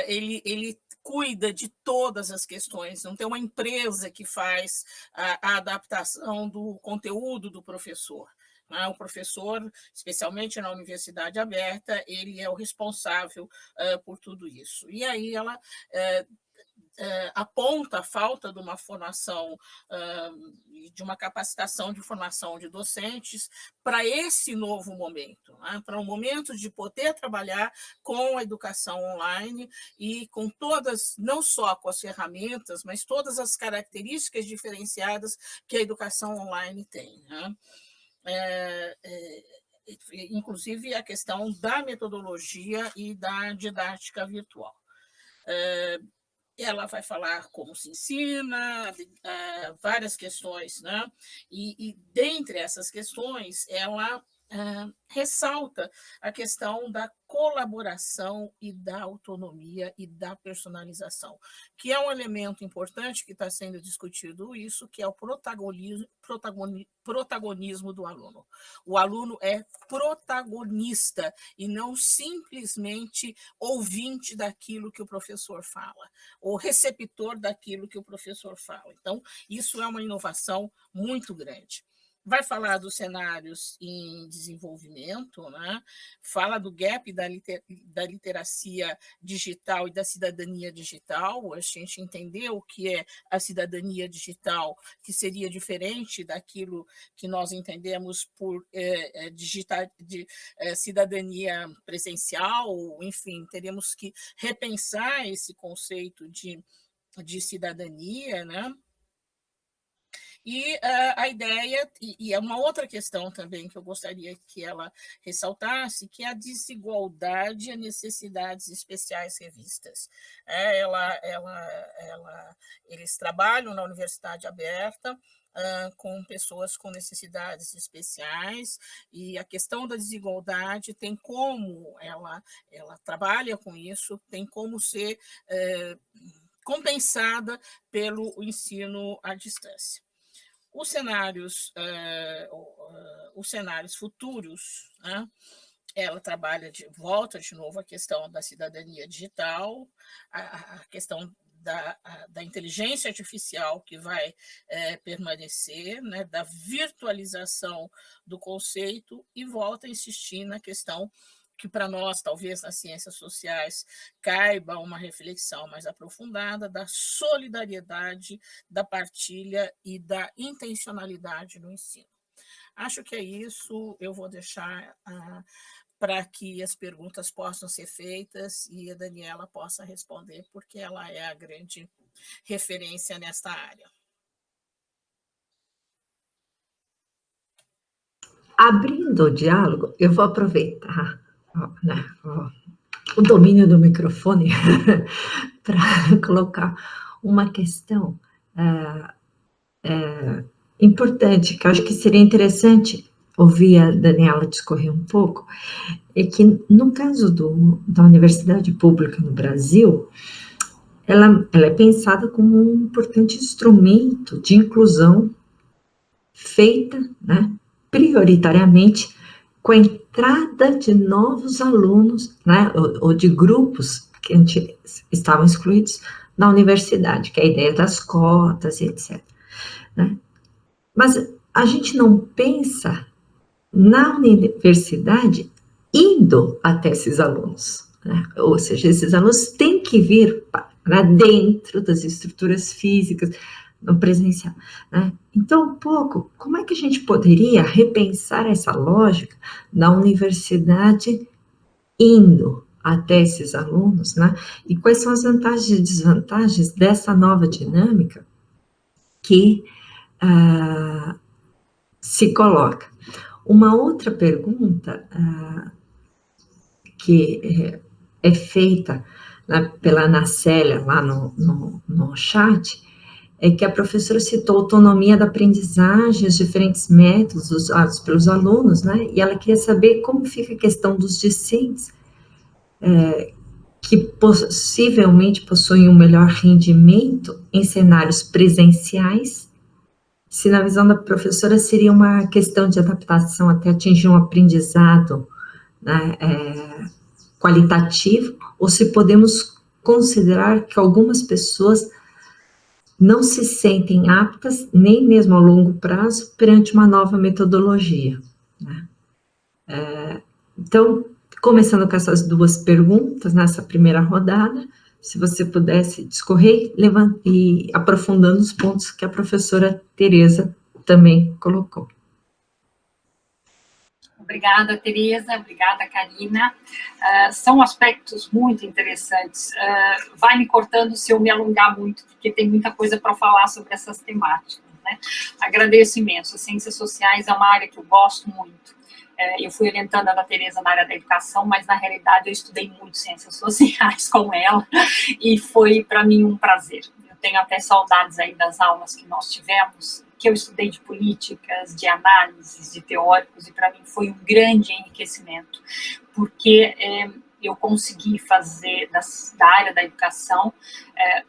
ele cuida de todas as questões, não tem uma empresa que faz a adaptação do conteúdo do professor. O professor, especialmente na universidade aberta, ele é o responsável por tudo isso. E aí ela aponta a falta de uma formação, de uma capacitação de formação de docentes para esse novo momento, né? Para um momento de poder trabalhar com a educação online e com todas, não só com as ferramentas, mas todas as características diferenciadas que a educação online tem, né? Inclusive a questão da metodologia e da didática virtual. Ela vai falar como se ensina, várias questões, né? E dentre essas questões, ela ressalta a questão da colaboração e da autonomia e da personalização, que é um elemento importante que está sendo discutido isso, que é o protagonismo do aluno. O aluno é protagonista e não simplesmente ouvinte daquilo que o professor fala, ou receptor daquilo que o professor fala. Então, isso é uma inovação muito grande. Vai falar dos cenários em desenvolvimento, né? Fala do gap da literacia digital e da cidadania digital. A gente entendeu o que é a cidadania digital, que seria diferente daquilo que nós entendemos por cidadania presencial. Enfim, teremos que repensar esse conceito de cidadania, né? E a ideia, e é uma outra questão também que eu gostaria que ela ressaltasse, que é a desigualdade e necessidades especiais revistas. Eles trabalham na Universidade Aberta, com pessoas com necessidades especiais, e a questão da desigualdade tem como ela trabalha com isso, tem como ser compensada pelo ensino à distância. Os cenários futuros, né? Ela trabalha volta de novo a questão da cidadania digital, a questão da inteligência artificial que vai permanecer, né? Da virtualização do conceito, e volta a insistir na questão que para nós, talvez nas ciências sociais, caiba uma reflexão mais aprofundada da solidariedade, da partilha e da intencionalidade no ensino. Acho que é isso, eu vou deixar para que as perguntas possam ser feitas e a Daniela possa responder, porque ela é a grande referência nesta área.
Abrindo o diálogo, eu vou aproveitar o domínio do microfone para colocar uma questão importante, que eu acho que seria interessante ouvir a Daniela discorrer um pouco, é que no caso da universidade pública no Brasil, ela é pensada como um importante instrumento de inclusão feita, né, prioritariamente com a entrada de novos alunos, né, ou de grupos que estavam excluídos na universidade, que é a ideia das cotas, etc. Né? Mas a gente não pensa na universidade indo até esses alunos, né? Ou seja, esses alunos têm que vir para dentro das estruturas físicas, no presencial, né? Então, um pouco, como é que a gente poderia repensar essa lógica da universidade indo até esses alunos, né? E quais são as vantagens e desvantagens dessa nova dinâmica que se coloca? Uma outra pergunta que é feita, né, pela Ana Célia lá no chat, é que a professora citou autonomia da aprendizagem, os diferentes métodos usados pelos alunos, né, e ela queria saber como fica a questão dos discentes, que possivelmente possuem um melhor rendimento em cenários presenciais, se na visão da professora seria uma questão de adaptação até atingir um aprendizado, né, qualitativo, ou se podemos considerar que algumas pessoas não se sentem aptas, nem mesmo a longo prazo, perante uma nova metodologia, né? Então, começando com essas duas perguntas, nessa primeira rodada, se você pudesse discorrer e aprofundando os pontos que a professora Tereza também colocou.
Obrigada, Tereza. Obrigada, Karina. São aspectos muito interessantes. Vai me cortando se eu me alongar muito, porque tem muita coisa para falar sobre essas temáticas, né? Agradeço imenso. As ciências sociais é uma área que eu gosto muito. Eu fui orientanda da Tereza na área da educação, mas, na realidade, eu estudei muito ciências sociais com ela, e foi, para mim, um prazer. Eu tenho até saudades aí das aulas que nós tivemos, que eu estudei de políticas, de análises, de teóricos, e para mim foi um grande enriquecimento, porque eu consegui fazer da área da educação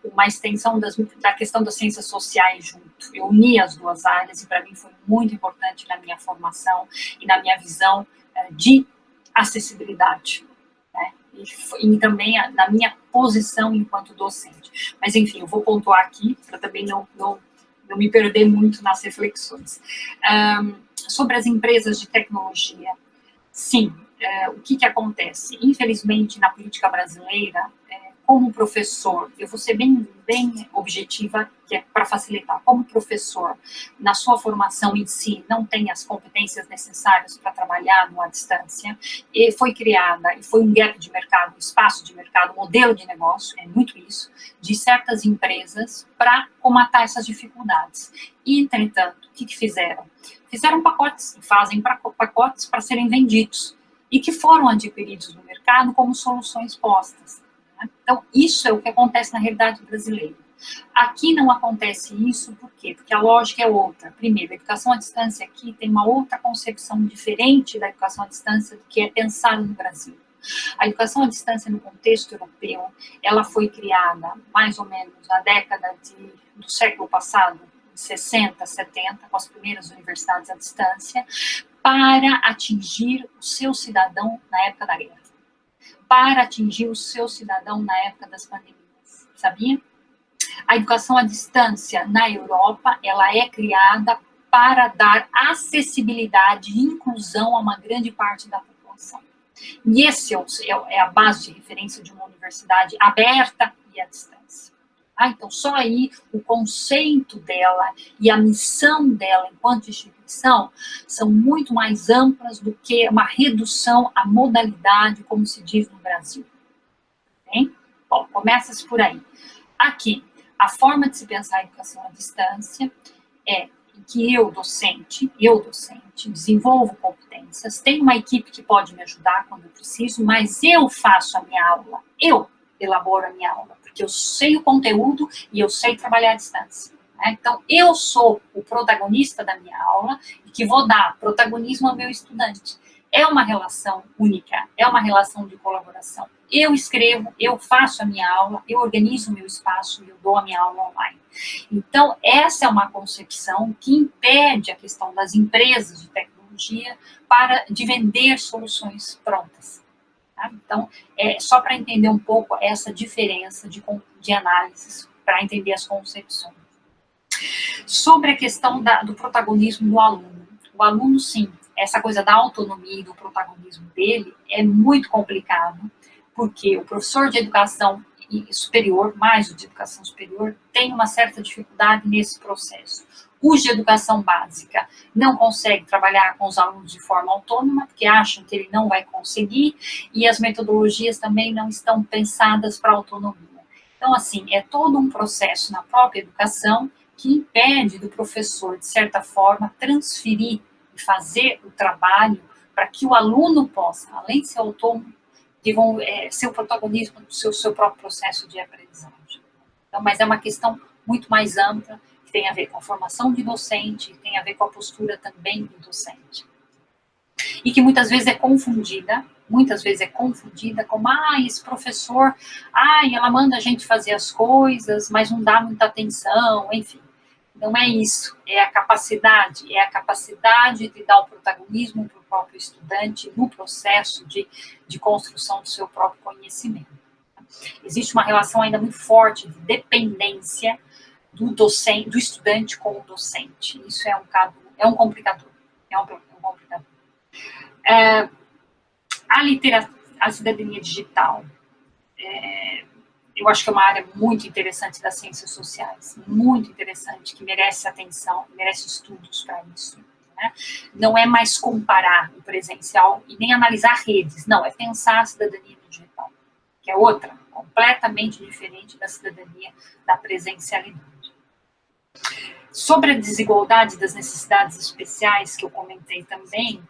uma extensão da questão das ciências sociais junto. Eu uni as duas áreas e para mim foi muito importante na minha formação e na minha visão de acessibilidade, né? E também na minha posição enquanto docente. Mas, enfim, eu vou pontuar aqui para também não me perder muito nas reflexões. Sobre as empresas de tecnologia, sim, o que acontece? Infelizmente, na política brasileira, como professor, eu vou ser bem objetiva, que é para facilitar, como professor, na sua formação em si, não tem as competências necessárias para trabalhar à distância, e foi criada, e foi um gap de mercado, um espaço de mercado, um modelo de negócio, é muito isso, de certas empresas para comatar essas dificuldades. E, entretanto, o que fizeram? Fizeram pacotes, fazem pacotes para serem vendidos, e que foram adquiridos no mercado como soluções postas. Então, isso é o que acontece na realidade brasileira. Aqui não acontece isso, por quê? Porque a lógica é outra. Primeiro, a educação à distância aqui tem uma outra concepção diferente da educação à distância do que é pensada no Brasil. A educação à distância no contexto europeu, ela foi criada mais ou menos na década do século passado, 60, 70, com as primeiras universidades à distância, para atingir o seu cidadão na época da guerra, para atingir o seu cidadão na época das pandemias, sabia? A educação à distância na Europa, ela é criada para dar acessibilidade e inclusão a uma grande parte da população. E esse é a base de referência de uma universidade aberta e à distância. Então, só aí o conceito dela e a missão dela enquanto instituição são muito mais amplas do que uma redução à modalidade, como se diz no Brasil. Bem? Bom, começa-se por aí. Aqui, a forma de se pensar a educação à distância é que eu, docente, desenvolvo competências, tenho uma equipe que pode me ajudar quando eu preciso, mas eu faço a minha aula, eu elaboro a minha aula, porque eu sei o conteúdo e eu sei trabalhar à distância. né? Então, eu sou o protagonista da minha aula e que vou dar protagonismo ao meu estudante. É uma relação única, é uma relação de colaboração. Eu escrevo, eu faço a minha aula, eu organizo o meu espaço e eu dou a minha aula online. Então, essa é uma concepção que impede a questão das empresas de tecnologia de vender soluções prontas. Tá? Então, só para entender um pouco essa diferença de análises, para entender as concepções. Sobre a questão do protagonismo do aluno. O aluno, sim, essa coisa da autonomia e do protagonismo dele é muito complicado, porque o professor de educação superior, mais o de educação superior, tem uma certa dificuldade nesse processo. Os de educação básica não conseguem trabalhar com os alunos de forma autônoma, porque acham que ele não vai conseguir, e as metodologias também não estão pensadas para autonomia. Então, assim, é todo um processo na própria educação que impede do professor, de certa forma, transferir e fazer o trabalho para que o aluno possa, além de ser autônomo, ser o protagonismo do seu próprio processo de aprendizagem. Então, mas é uma questão muito mais ampla, que tem a ver com a formação de docente, que tem a ver com a postura também do docente. E que muitas vezes é confundida como, esse professor, ela manda a gente fazer as coisas, mas não dá muita atenção, enfim. Não é isso, é a capacidade de dar o protagonismo para o próprio estudante no processo de construção do seu próprio conhecimento. Existe uma relação ainda muito forte de dependência do estudante com o docente. Isso é um complicador. A cidadania digital, eu acho que é uma área muito interessante das ciências sociais, muito interessante, que merece atenção, merece estudos para isso. Né? Não é mais comparar o presencial e nem analisar redes, não, é pensar a cidadania digital, que é outra, completamente diferente da cidadania da presencialidade. Sobre a desigualdade das necessidades especiais, que eu comentei também,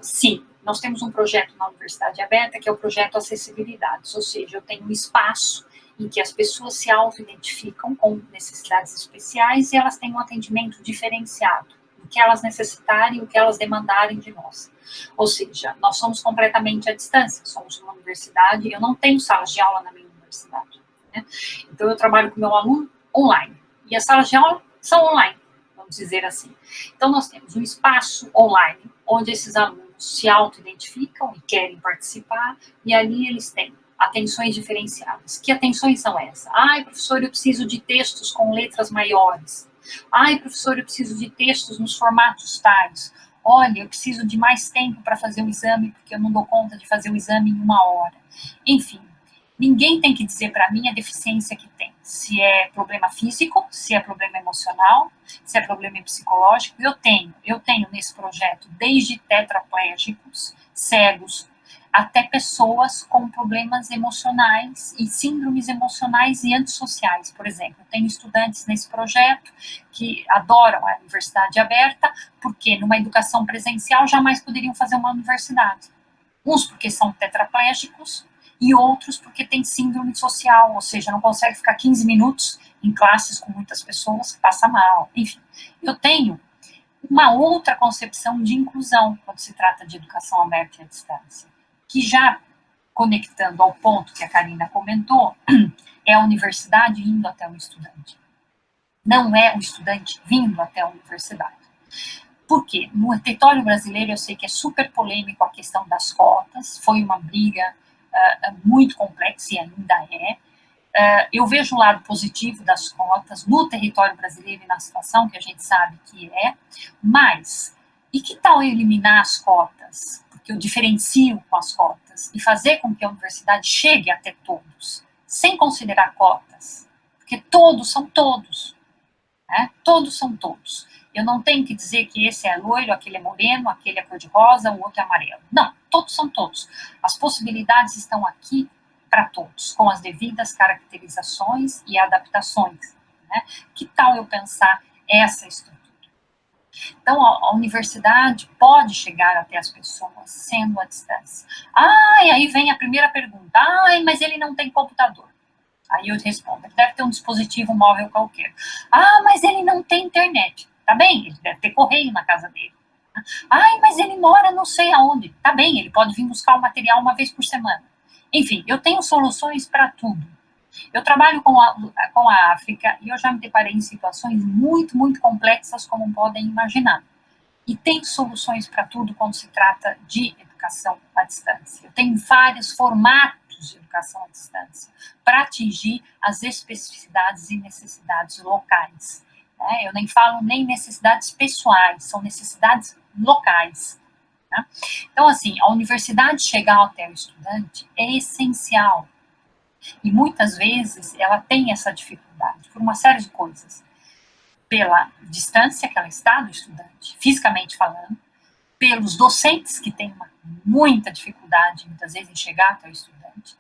sim, nós temos um projeto na Universidade Aberta, que é o projeto Acessibilidades, ou seja, eu tenho um espaço em que as pessoas se auto-identificam com necessidades especiais e elas têm um atendimento diferenciado, o que elas necessitarem e o que elas demandarem de nós. Ou seja, nós somos completamente à distância, somos uma universidade, eu não tenho salas de aula na minha universidade, né? Então eu trabalho com meu aluno online, e as salas de aula são online, vamos dizer assim. Então nós temos um espaço online, onde esses alunos se auto-identificam e querem participar, e ali eles têm atenções diferenciadas. Que atenções são essas? Professor, eu preciso de textos com letras maiores. Professor, eu preciso de textos nos formatos tais. Olha, eu preciso de mais tempo para fazer o exame, porque eu não dou conta de fazer o exame em 1 hora. Enfim, ninguém tem que dizer para mim a deficiência que tem. Se é problema físico, se é problema emocional, se é problema psicológico. Eu tenho nesse projeto desde tetraplégicos, cegos, até pessoas com problemas emocionais e síndromes emocionais e antissociais, por exemplo. Eu tenho estudantes nesse projeto que adoram a Universidade Aberta, porque numa educação presencial jamais poderiam fazer uma universidade. Uns porque são tetraplégicos, e outros porque tem síndrome social, ou seja, não consegue ficar 15 minutos em classes com muitas pessoas, que passa mal. Enfim, eu tenho uma outra concepção de inclusão quando se trata de educação aberta e à distância, que já conectando ao ponto que a Karina comentou, é a universidade indo até o estudante. Não é o estudante vindo até a universidade. Por quê? No território brasileiro eu sei que é super polêmico a questão das cotas, foi uma briga muito complexa e ainda é. Eu vejo o lado positivo das cotas no território brasileiro e na situação que a gente sabe que é, mas e que tal eu eliminar as cotas? Porque eu diferencio com as cotas e fazer com que a universidade chegue até todos, sem considerar cotas, porque todos são todos, né? Todos são todos. Eu não tenho que dizer que esse é loiro, aquele é moreno, aquele é cor-de-rosa, o outro é amarelo. Não, todos são todos. As possibilidades estão aqui para todos, com as devidas caracterizações e adaptações. Né? Que tal eu pensar essa estrutura? Então, a universidade pode chegar até as pessoas sendo à distância. E aí vem a primeira pergunta. Mas ele não tem computador. Aí eu respondo, ele deve ter um dispositivo móvel qualquer. Ah, mas ele não tem internet. Tá bem, ele deve ter correio na casa dele. Ai, mas ele mora não sei aonde. Tá bem, ele pode vir buscar o material uma vez por semana. Enfim, eu tenho soluções para tudo. Eu trabalho com a África e eu já me deparei em situações muito, muito complexas, como podem imaginar. E tem soluções para tudo quando se trata de educação à distância. Eu tenho vários formatos de educação à distância para atingir as especificidades e necessidades locais. Né? Eu nem falo nem necessidades pessoais, são necessidades locais. Né? Então, assim, a universidade chegar até o estudante é essencial. E muitas vezes ela tem essa dificuldade por uma série de coisas. Pela distância que ela está do estudante, fisicamente falando, pelos docentes que têm muita dificuldade, muitas vezes, em chegar até o estudante,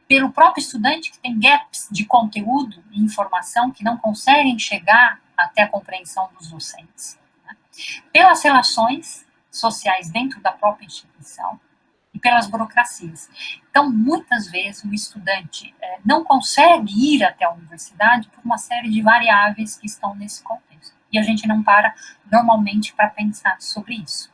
pelo próprio estudante que tem gaps de conteúdo e informação que não conseguem chegar até a compreensão dos docentes, né? Pelas relações sociais dentro da própria instituição e pelas burocracias. Então, muitas vezes, o estudante não consegue ir até a universidade por uma série de variáveis que estão nesse contexto. E a gente não para, normalmente, para pensar sobre isso.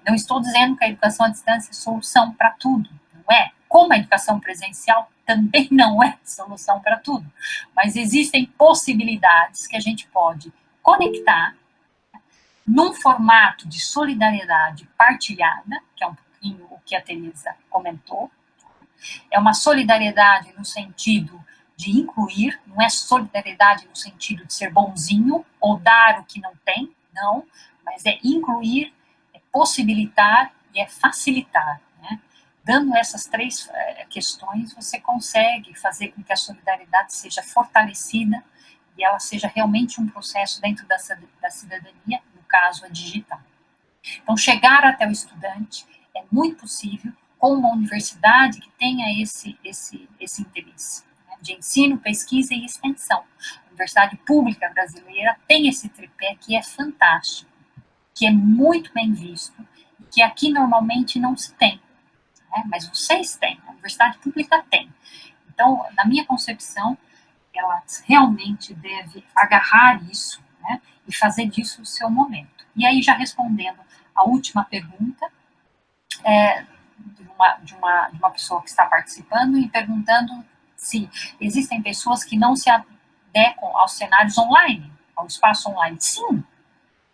Não estou dizendo que a educação à distância é solução para tudo, não é? Como a educação presencial também não é solução para tudo. Mas existem possibilidades que a gente pode conectar num formato de solidariedade partilhada, que é um pouquinho o que a Teresa comentou. É uma solidariedade no sentido de incluir, não é solidariedade no sentido de ser bonzinho ou dar o que não tem, não, mas é incluir, é possibilitar e é facilitar, né? Dando essas três questões, você consegue fazer com que a solidariedade seja fortalecida e ela seja realmente um processo dentro da cidadania, no caso, a digital. Então, chegar até o estudante é muito possível com uma universidade que tenha esse interesse, né, de ensino, pesquisa e extensão. A Universidade Pública Brasileira tem esse tripé que é fantástico, que é muito bem visto, que aqui normalmente não se tem, né, mas vocês têm, a Universidade Pública tem. Então, na minha concepção, ela realmente deve agarrar isso, né, e fazer disso o seu momento. E aí, já respondendo a última pergunta, de uma pessoa que está participando e perguntando se existem pessoas que não se adequam aos cenários online, ao espaço online. Sim.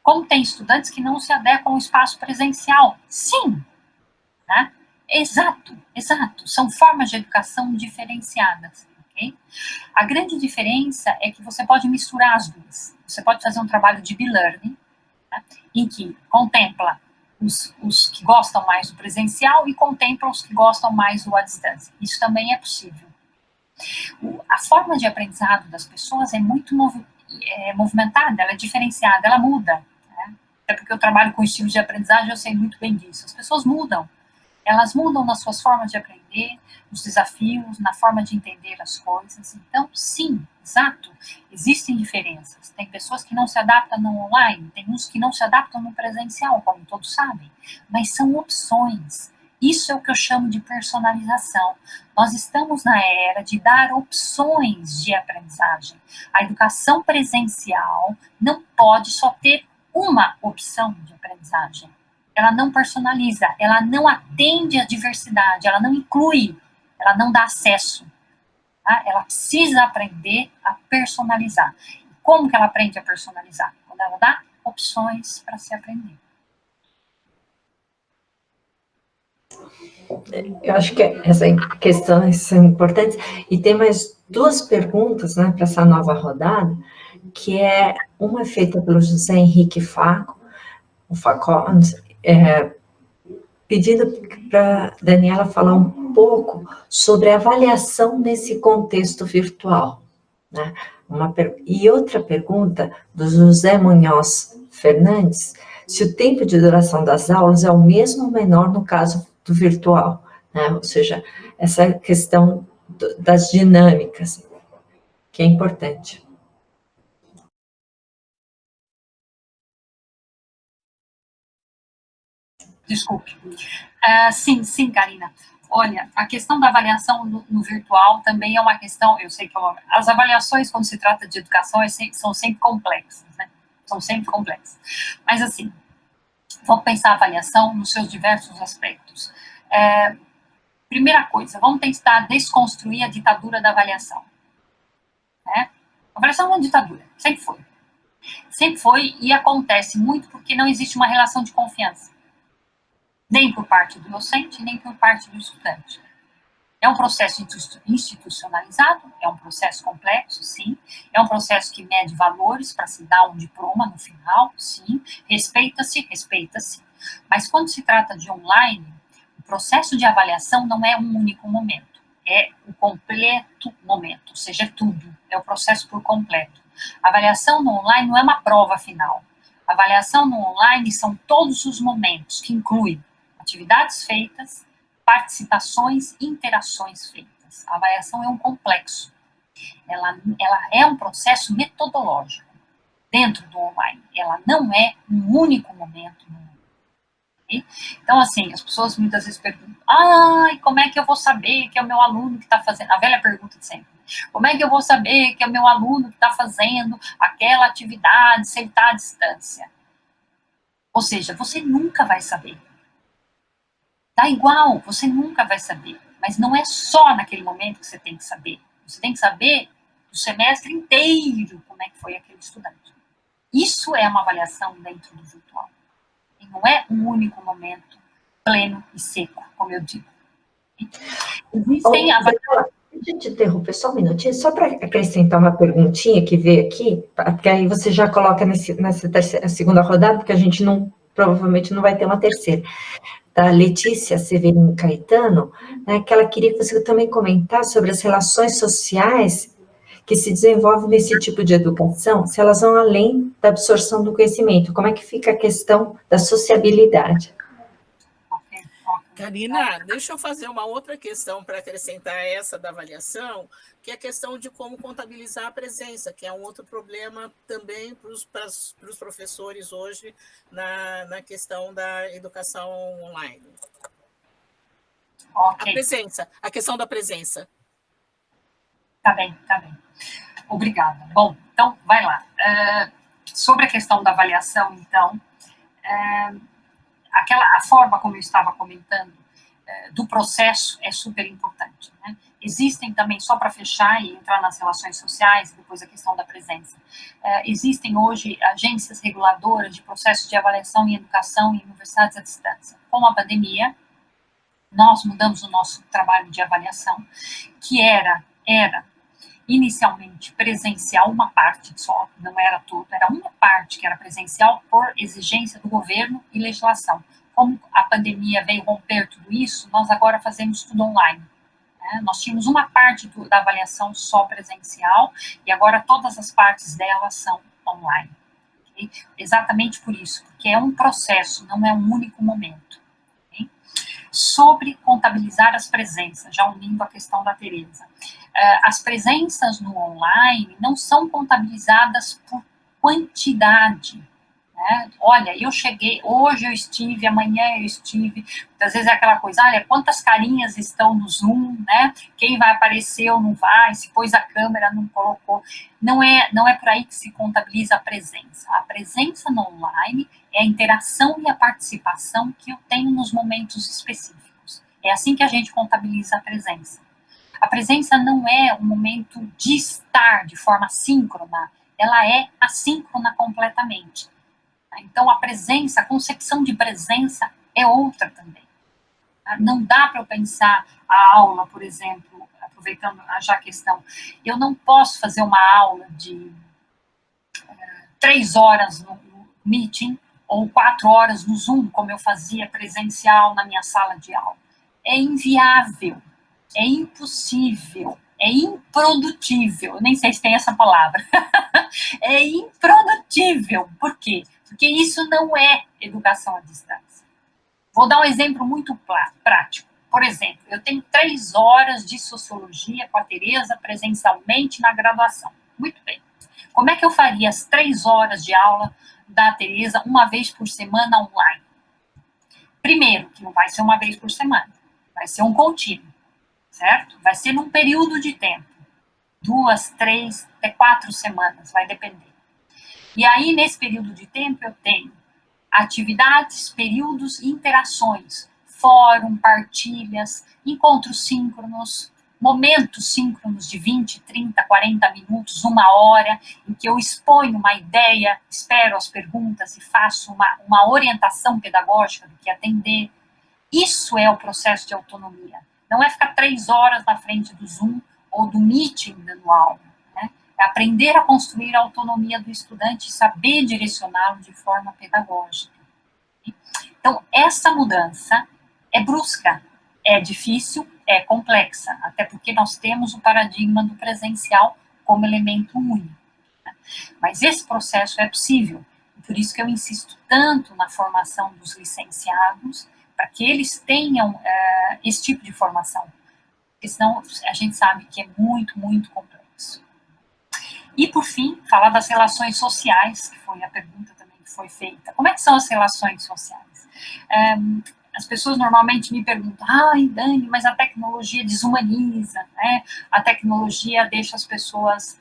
Como tem estudantes que não se adequam ao espaço presencial. Sim. Né? Exato, exato. São formas de educação diferenciadas. Okay? A grande diferença é que você pode misturar as duas. Você pode fazer um trabalho de e-learning, né, em que contempla os que gostam mais do presencial e contempla os que gostam mais do à distância. Isso também é possível. A forma de aprendizado das pessoas é muito movimentada, ela é diferenciada, ela muda. Né? Até porque eu trabalho com estilos de aprendizagem, eu sei muito bem disso. As pessoas mudam. Elas mudam nas suas formas de aprender, nos desafios, na forma de entender as coisas. Então, sim, exato, existem diferenças. Tem pessoas que não se adaptam no online, tem uns que não se adaptam no presencial, como todos sabem, mas são opções. Isso é o que eu chamo de personalização. Nós estamos na era de dar opções de aprendizagem. A educação presencial não pode só ter uma opção de aprendizagem. Ela não personaliza, ela não atende à diversidade, ela não inclui, ela não dá acesso. Tá? Ela precisa aprender a personalizar. Como que ela aprende a personalizar? Quando ela dá opções para se aprender.
Eu acho que essas questões são importantes. E tem mais duas perguntas, né, para essa nova rodada, que é uma feita pelo José Henrique Faco, o Facons, pedindo para Daniela falar um pouco sobre a avaliação nesse contexto virtual. Né? E outra pergunta, do José Munhoz Fernandes, se o tempo de duração das aulas é o mesmo ou menor no caso do virtual, né? Ou seja, essa questão das dinâmicas, que é importante.
Desculpe. Sim, Karina. Olha, a questão da avaliação no virtual também é uma questão, eu sei que as avaliações, quando se trata de educação, são sempre complexas, né? São sempre complexas. Mas, assim, vamos pensar a avaliação nos seus diversos aspectos. Primeira coisa, vamos tentar desconstruir a ditadura da avaliação. Né? A avaliação é uma ditadura, sempre foi. Sempre foi e acontece muito porque não existe uma relação de confiança. Nem por parte do docente, nem por parte do estudante. É um processo institucionalizado, é um processo complexo, sim. É um processo que mede valores para se dar um diploma no final, sim. Respeita-se. Mas quando se trata de online, o processo de avaliação não é um único momento. É o completo momento, ou seja, é tudo. É o processo por completo. A avaliação no online não é uma prova final. A avaliação no online são todos os momentos, que incluem atividades feitas, participações, interações feitas. A avaliação é um complexo. Ela é um processo metodológico dentro do online. Ela não é um único momento. Okay? Então, assim, as pessoas muitas vezes perguntam, como é que eu vou saber que é o meu aluno que está fazendo? A velha pergunta de sempre. Como é que eu vou saber que é o meu aluno que está fazendo aquela atividade se ele está à distância? Ou seja, você nunca vai saber. Tá igual, você nunca vai saber. Mas não é só naquele momento que você tem que saber. Você tem que saber o semestre inteiro como é que foi aquele estudante. Isso é uma avaliação dentro do virtual. E não é um único momento pleno e seco, como eu digo. Existem avaliações.
Deixa eu te interromper só um minutinho, só para acrescentar uma perguntinha que veio aqui, porque aí você já coloca nessa segunda rodada, porque a gente provavelmente não vai ter uma terceira. Da Letícia Severino Caetano, né, que ela queria que você também comentasse sobre as relações sociais que se desenvolvem nesse tipo de educação, se elas vão além da absorção do conhecimento, como é que fica a questão da sociabilidade?
Karina, deixa eu fazer uma outra questão para acrescentar essa da avaliação, que é a questão de como contabilizar a presença, que é um outro problema também para os professores hoje na questão da educação online.
Okay.
A questão da presença.
Tá bem. Obrigada. Bom, então, vai lá. Sobre a questão da avaliação, então, a forma como eu estava comentando do processo é super importante. Né? Existem também, só para fechar e entrar nas relações sociais, depois a questão da presença, existem hoje agências reguladoras de processos de avaliação em educação em universidades à distância. Com a pandemia, nós mudamos o nosso trabalho de avaliação, que era inicialmente presencial, uma parte só, não era tudo, era uma parte que era presencial por exigência do governo e legislação. Como a pandemia veio romper tudo isso, nós agora fazemos tudo online. Né? Nós tínhamos uma parte da avaliação só presencial e agora todas as partes dela são online. Okay? Exatamente por isso, porque é um processo, não é um único momento. Okay? Sobre contabilizar as presenças, já unindo a questão da Tereza. As presenças no online não são contabilizadas por quantidade. Né? Olha, eu cheguei, hoje eu estive, amanhã eu estive. Muitas vezes é aquela coisa, olha, quantas carinhas estão no Zoom, né? Quem vai aparecer ou não vai, se pôs a câmera, não colocou. Não é por aí que se contabiliza a presença. A presença no online é a interação e a participação que eu tenho nos momentos específicos. É assim que a gente contabiliza a presença. A presença não é um momento de estar de forma síncrona, ela é assíncrona completamente. Então, a presença, a concepção de presença é outra também. Não dá para eu pensar a aula, por exemplo, aproveitando já a questão, eu não posso fazer uma aula de 3 horas no meeting ou 4 horas no Zoom, como eu fazia presencial na minha sala de aula. É inviável. É impossível, é improdutível, eu nem sei se tem essa palavra, é improdutível, por quê? Porque isso não é educação à distância. Vou dar um exemplo muito prático, por exemplo, eu tenho 3 horas de sociologia com a Tereza presencialmente na graduação, muito bem, como é que eu faria as 3 horas de aula da Tereza uma vez por semana online? Primeiro, que não vai ser uma vez por semana, vai ser um contínuo, certo? Vai ser num período de tempo, 2, 3, até 4 semanas, vai depender. E aí, nesse período de tempo, eu tenho atividades, períodos e interações, fórum, partilhas, encontros síncronos, momentos síncronos de 20, 30, 40 minutos, 1 hora, em que eu exponho uma ideia, espero as perguntas e faço uma orientação pedagógica do que atender. Isso é o processo de autonomia. Não é ficar 3 horas na frente do Zoom ou do Meeting dando aula, né? É aprender a construir a autonomia do estudante e saber direcioná-lo de forma pedagógica. Então, essa mudança é brusca, é difícil, é complexa, até porque nós temos o paradigma do presencial como elemento único, né? Mas esse processo é possível, por isso que eu insisto tanto na formação dos licenciados, para que eles tenham esse tipo de formação, porque senão a gente sabe que é muito, muito complexo. E, por fim, falar das relações sociais, que foi a pergunta também que foi feita. Como é que são as relações sociais? As pessoas normalmente me perguntam, ai, Dani, mas a tecnologia desumaniza, né? A tecnologia deixa as pessoas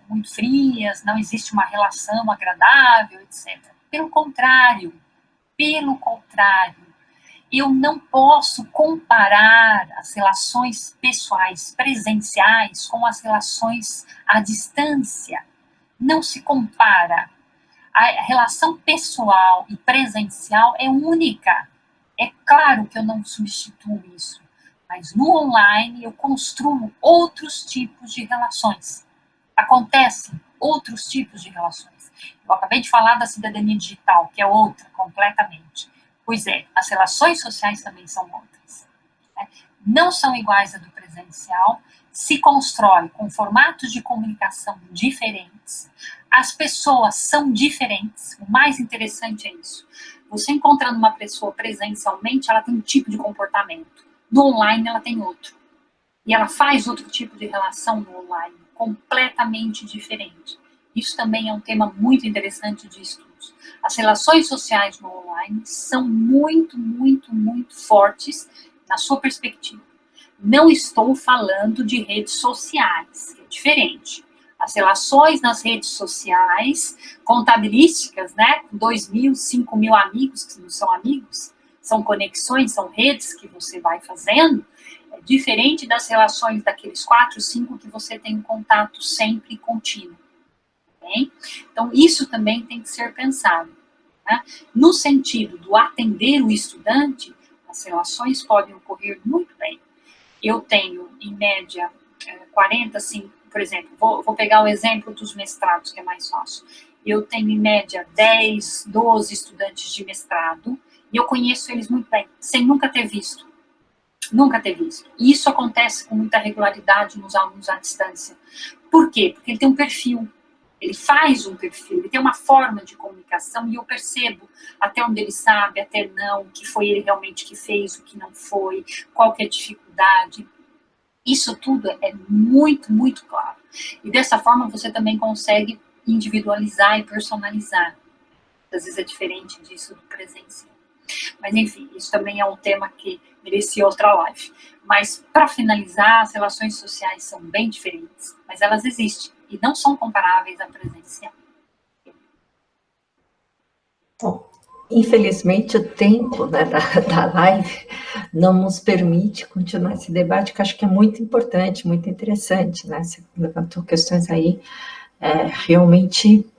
muito frias, não existe uma relação agradável, etc. Pelo contrário, eu não posso comparar as relações pessoais presenciais com as relações à distância. Não se compara. A relação pessoal e presencial é única. É claro que eu não substituo isso, mas no online eu construo outros tipos de relações. Acontecem outros tipos de relações. Eu acabei de falar da cidadania digital, que é outra completamente. Pois é, as relações sociais também são outras, né? Não são iguais à do presencial, se constrói com formatos de comunicação diferentes, as pessoas são diferentes, o mais interessante é isso. Você encontrando uma pessoa presencialmente, ela tem um tipo de comportamento, no online ela tem outro, e ela faz outro tipo de relação no online, completamente diferente. Isso também é um tema muito interessante de estudos. As relações sociais no online são muito, muito, muito fortes na sua perspectiva. Não estou falando de redes sociais, que é diferente. As relações nas redes sociais, contabilísticas, né? 2.000, 5.000 amigos que não são amigos, são conexões, são redes que você vai fazendo, é diferente das relações daqueles 4, 5 que você tem um contato sempre contínuo. Bem? Então, isso também tem que ser pensado, né? No sentido do atender o estudante, as relações podem ocorrer muito bem. Eu tenho, em média, 40, assim, por exemplo, vou pegar o exemplo dos mestrados, que é mais fácil. Eu tenho, em média, 10, 12 estudantes de mestrado, e eu conheço eles muito bem, sem nunca ter visto. Nunca ter visto. E isso acontece com muita regularidade nos alunos à distância. Por quê? Porque ele tem um perfil. Ele faz um perfil, ele tem uma forma de comunicação e eu percebo até onde ele sabe, até não, o que foi ele realmente que fez, o que não foi, qual que é a dificuldade. Isso tudo é muito, muito claro. E dessa forma você também consegue individualizar e personalizar. Às vezes é diferente disso do presencial. Mas enfim, isso também é um tema que merecia outra live. Mas para finalizar, as relações sociais são bem diferentes, mas elas existem. E não são comparáveis à presencial.
Bom, infelizmente o tempo, né, da live não nos permite continuar esse debate, que acho que é muito importante, muito interessante, né? Você levantou questões aí realmente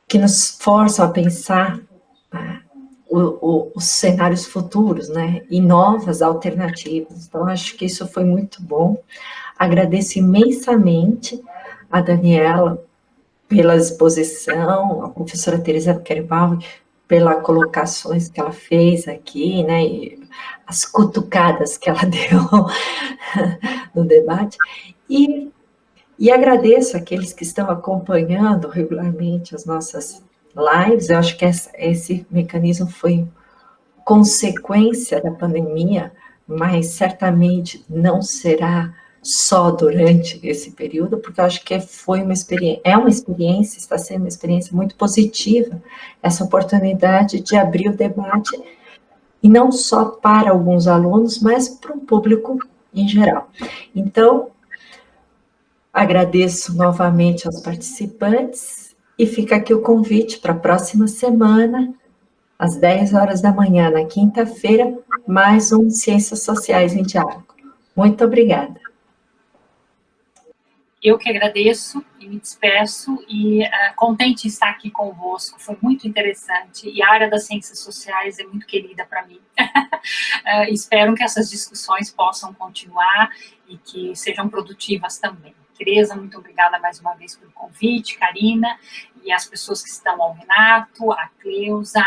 que nos forçam a pensar os cenários futuros, né? E novas alternativas. Então, acho que isso foi muito bom. Agradeço imensamente a Daniela pela exposição, a professora Teresa Querbaldi pelas colocações que ela fez aqui, né, e as cutucadas que ela deu no debate, e agradeço aqueles que estão acompanhando regularmente as nossas lives. Eu acho que esse mecanismo foi consequência da pandemia, mas certamente não será só durante esse período, porque eu acho que foi uma experiência, está sendo uma experiência muito positiva, essa oportunidade de abrir o debate e não só para alguns alunos, mas para o público em geral. Então, agradeço novamente aos participantes e fica aqui o convite para a próxima semana, às 10 horas da manhã, na quinta-feira, mais um Ciências Sociais em Diálogo. Muito obrigada.
Eu que agradeço e me despeço, e contente em estar aqui convosco, foi muito interessante, e a área das ciências sociais é muito querida para mim. Espero que essas discussões possam continuar e que sejam produtivas também. Tereza, muito obrigada mais uma vez pelo convite, Karina, e as pessoas que estão ao Renato, a Cleusa,